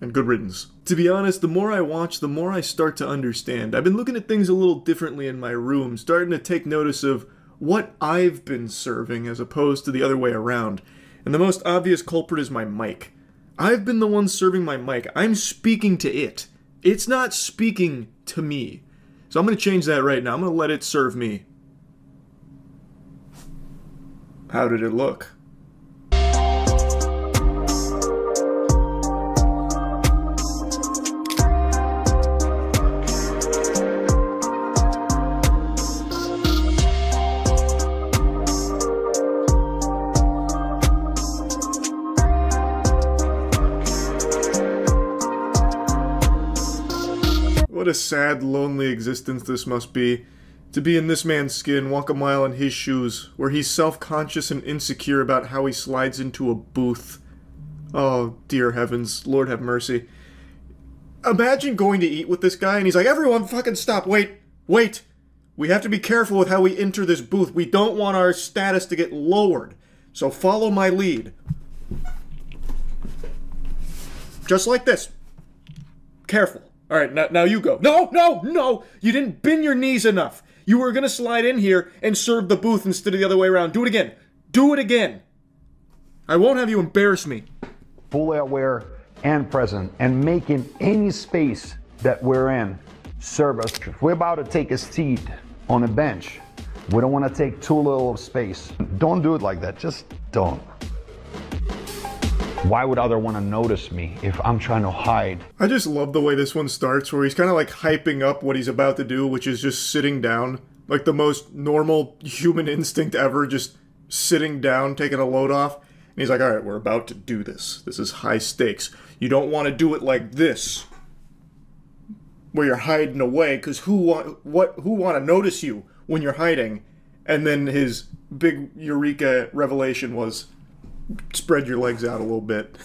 And good riddance. To be honest, the more I watch, the more I start to understand. I've been looking at things a little differently in my room, starting to take notice of what I've been serving as opposed to the other way around. And the most obvious culprit is my mic. I've been the one serving my mic. I'm speaking to it. It's not speaking to me. So I'm going to change that right now. I'm going to let it serve me. How did it look? What a sad, lonely existence this must be. To be in this man's skin, walk a mile in his shoes, where he's self-conscious and insecure about how he slides into a booth. Oh, dear heavens, Lord have mercy. Imagine going to eat with this guy and he's like, everyone fucking stop, wait. We have to be careful with how we enter this booth. We don't want our status to get lowered. So follow my lead. Just like this. Careful. Alright, now you go. No! You didn't bend your knees enough. You were gonna slide in here and serve the booth instead of the other way around. Do it again. Do it again. I won't have you embarrass me. Fully aware and present, and making any space that we're in serve us. If we're about to take a seat on a bench, we don't want to take too little of space. Don't do it like that. Just don't. Why would other want to notice me if I'm trying to hide? I just love the way this one starts, where he's kind of like hyping up what he's about to do, which is just sitting down. Like the most normal human instinct ever, just sitting down, taking a load off. And he's like, alright, we're about to do this. This is high stakes. You don't want to do it like this, where you're hiding away, because who want to notice you when you're hiding? And then his big eureka revelation was, spread your legs out a little bit.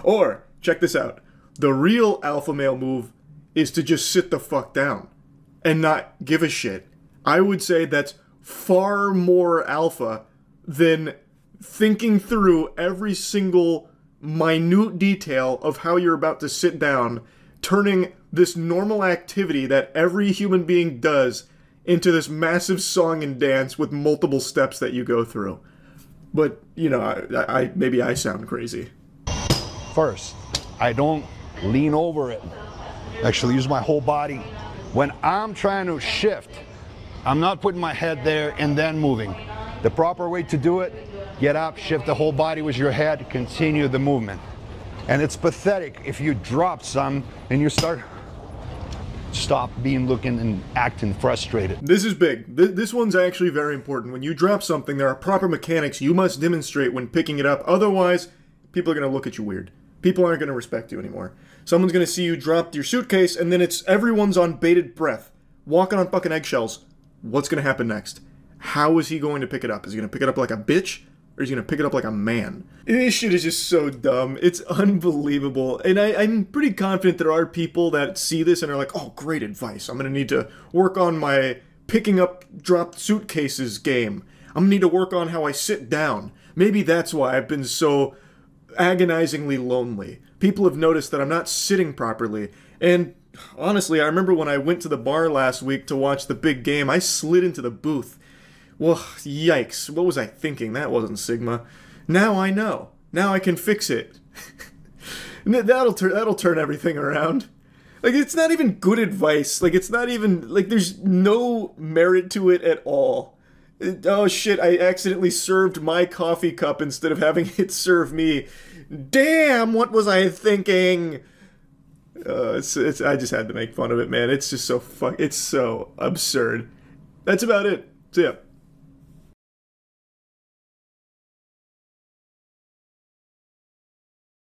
Or, check this out. The real alpha male move is to just sit the fuck down and not give a shit. I would say that's far more alpha than thinking through every single minute detail of how you're about to sit down, turning this normal activity that every human being does into this massive song and dance with multiple steps that you go through. But, you know, maybe I sound crazy. First, I don't lean over it. Actually use my whole body. When I'm trying to shift, I'm not putting my head there and then moving. The proper way to do it, get up, shift the whole body with your head, continue the movement. And it's pathetic if you drop some and you stop looking and acting frustrated. This is big. This one's actually very important. When you drop something, there are proper mechanics you must demonstrate when picking it up. Otherwise, people are going to look at you weird. People aren't going to respect you anymore. Someone's going to see you drop your suitcase, and then everyone's on bated breath, walking on fucking eggshells. What's going to happen next? How is he going to pick it up? Is he going to pick it up like a bitch? Or is he going to pick it up like a man? This shit is just so dumb. It's unbelievable. And I'm pretty confident there are people that see this and are like, oh, great advice. I'm going to need to work on my picking up dropped suitcases game. I'm going to need to work on how I sit down. Maybe that's why I've been so agonizingly lonely. People have noticed that I'm not sitting properly. And honestly, I remember when I went to the bar last week to watch the big game, I slid into the booth. Well, yikes. What was I thinking? That wasn't Sigma. Now I know. Now I can fix it. That'll turn everything around. Like, it's not even good advice. Like, it's not even, like, there's no merit to it at all. Oh shit, I accidentally served my coffee cup instead of having it serve me. Damn, what was I thinking? I just had to make fun of it, man. It's just so it's so absurd. That's about it. So yeah.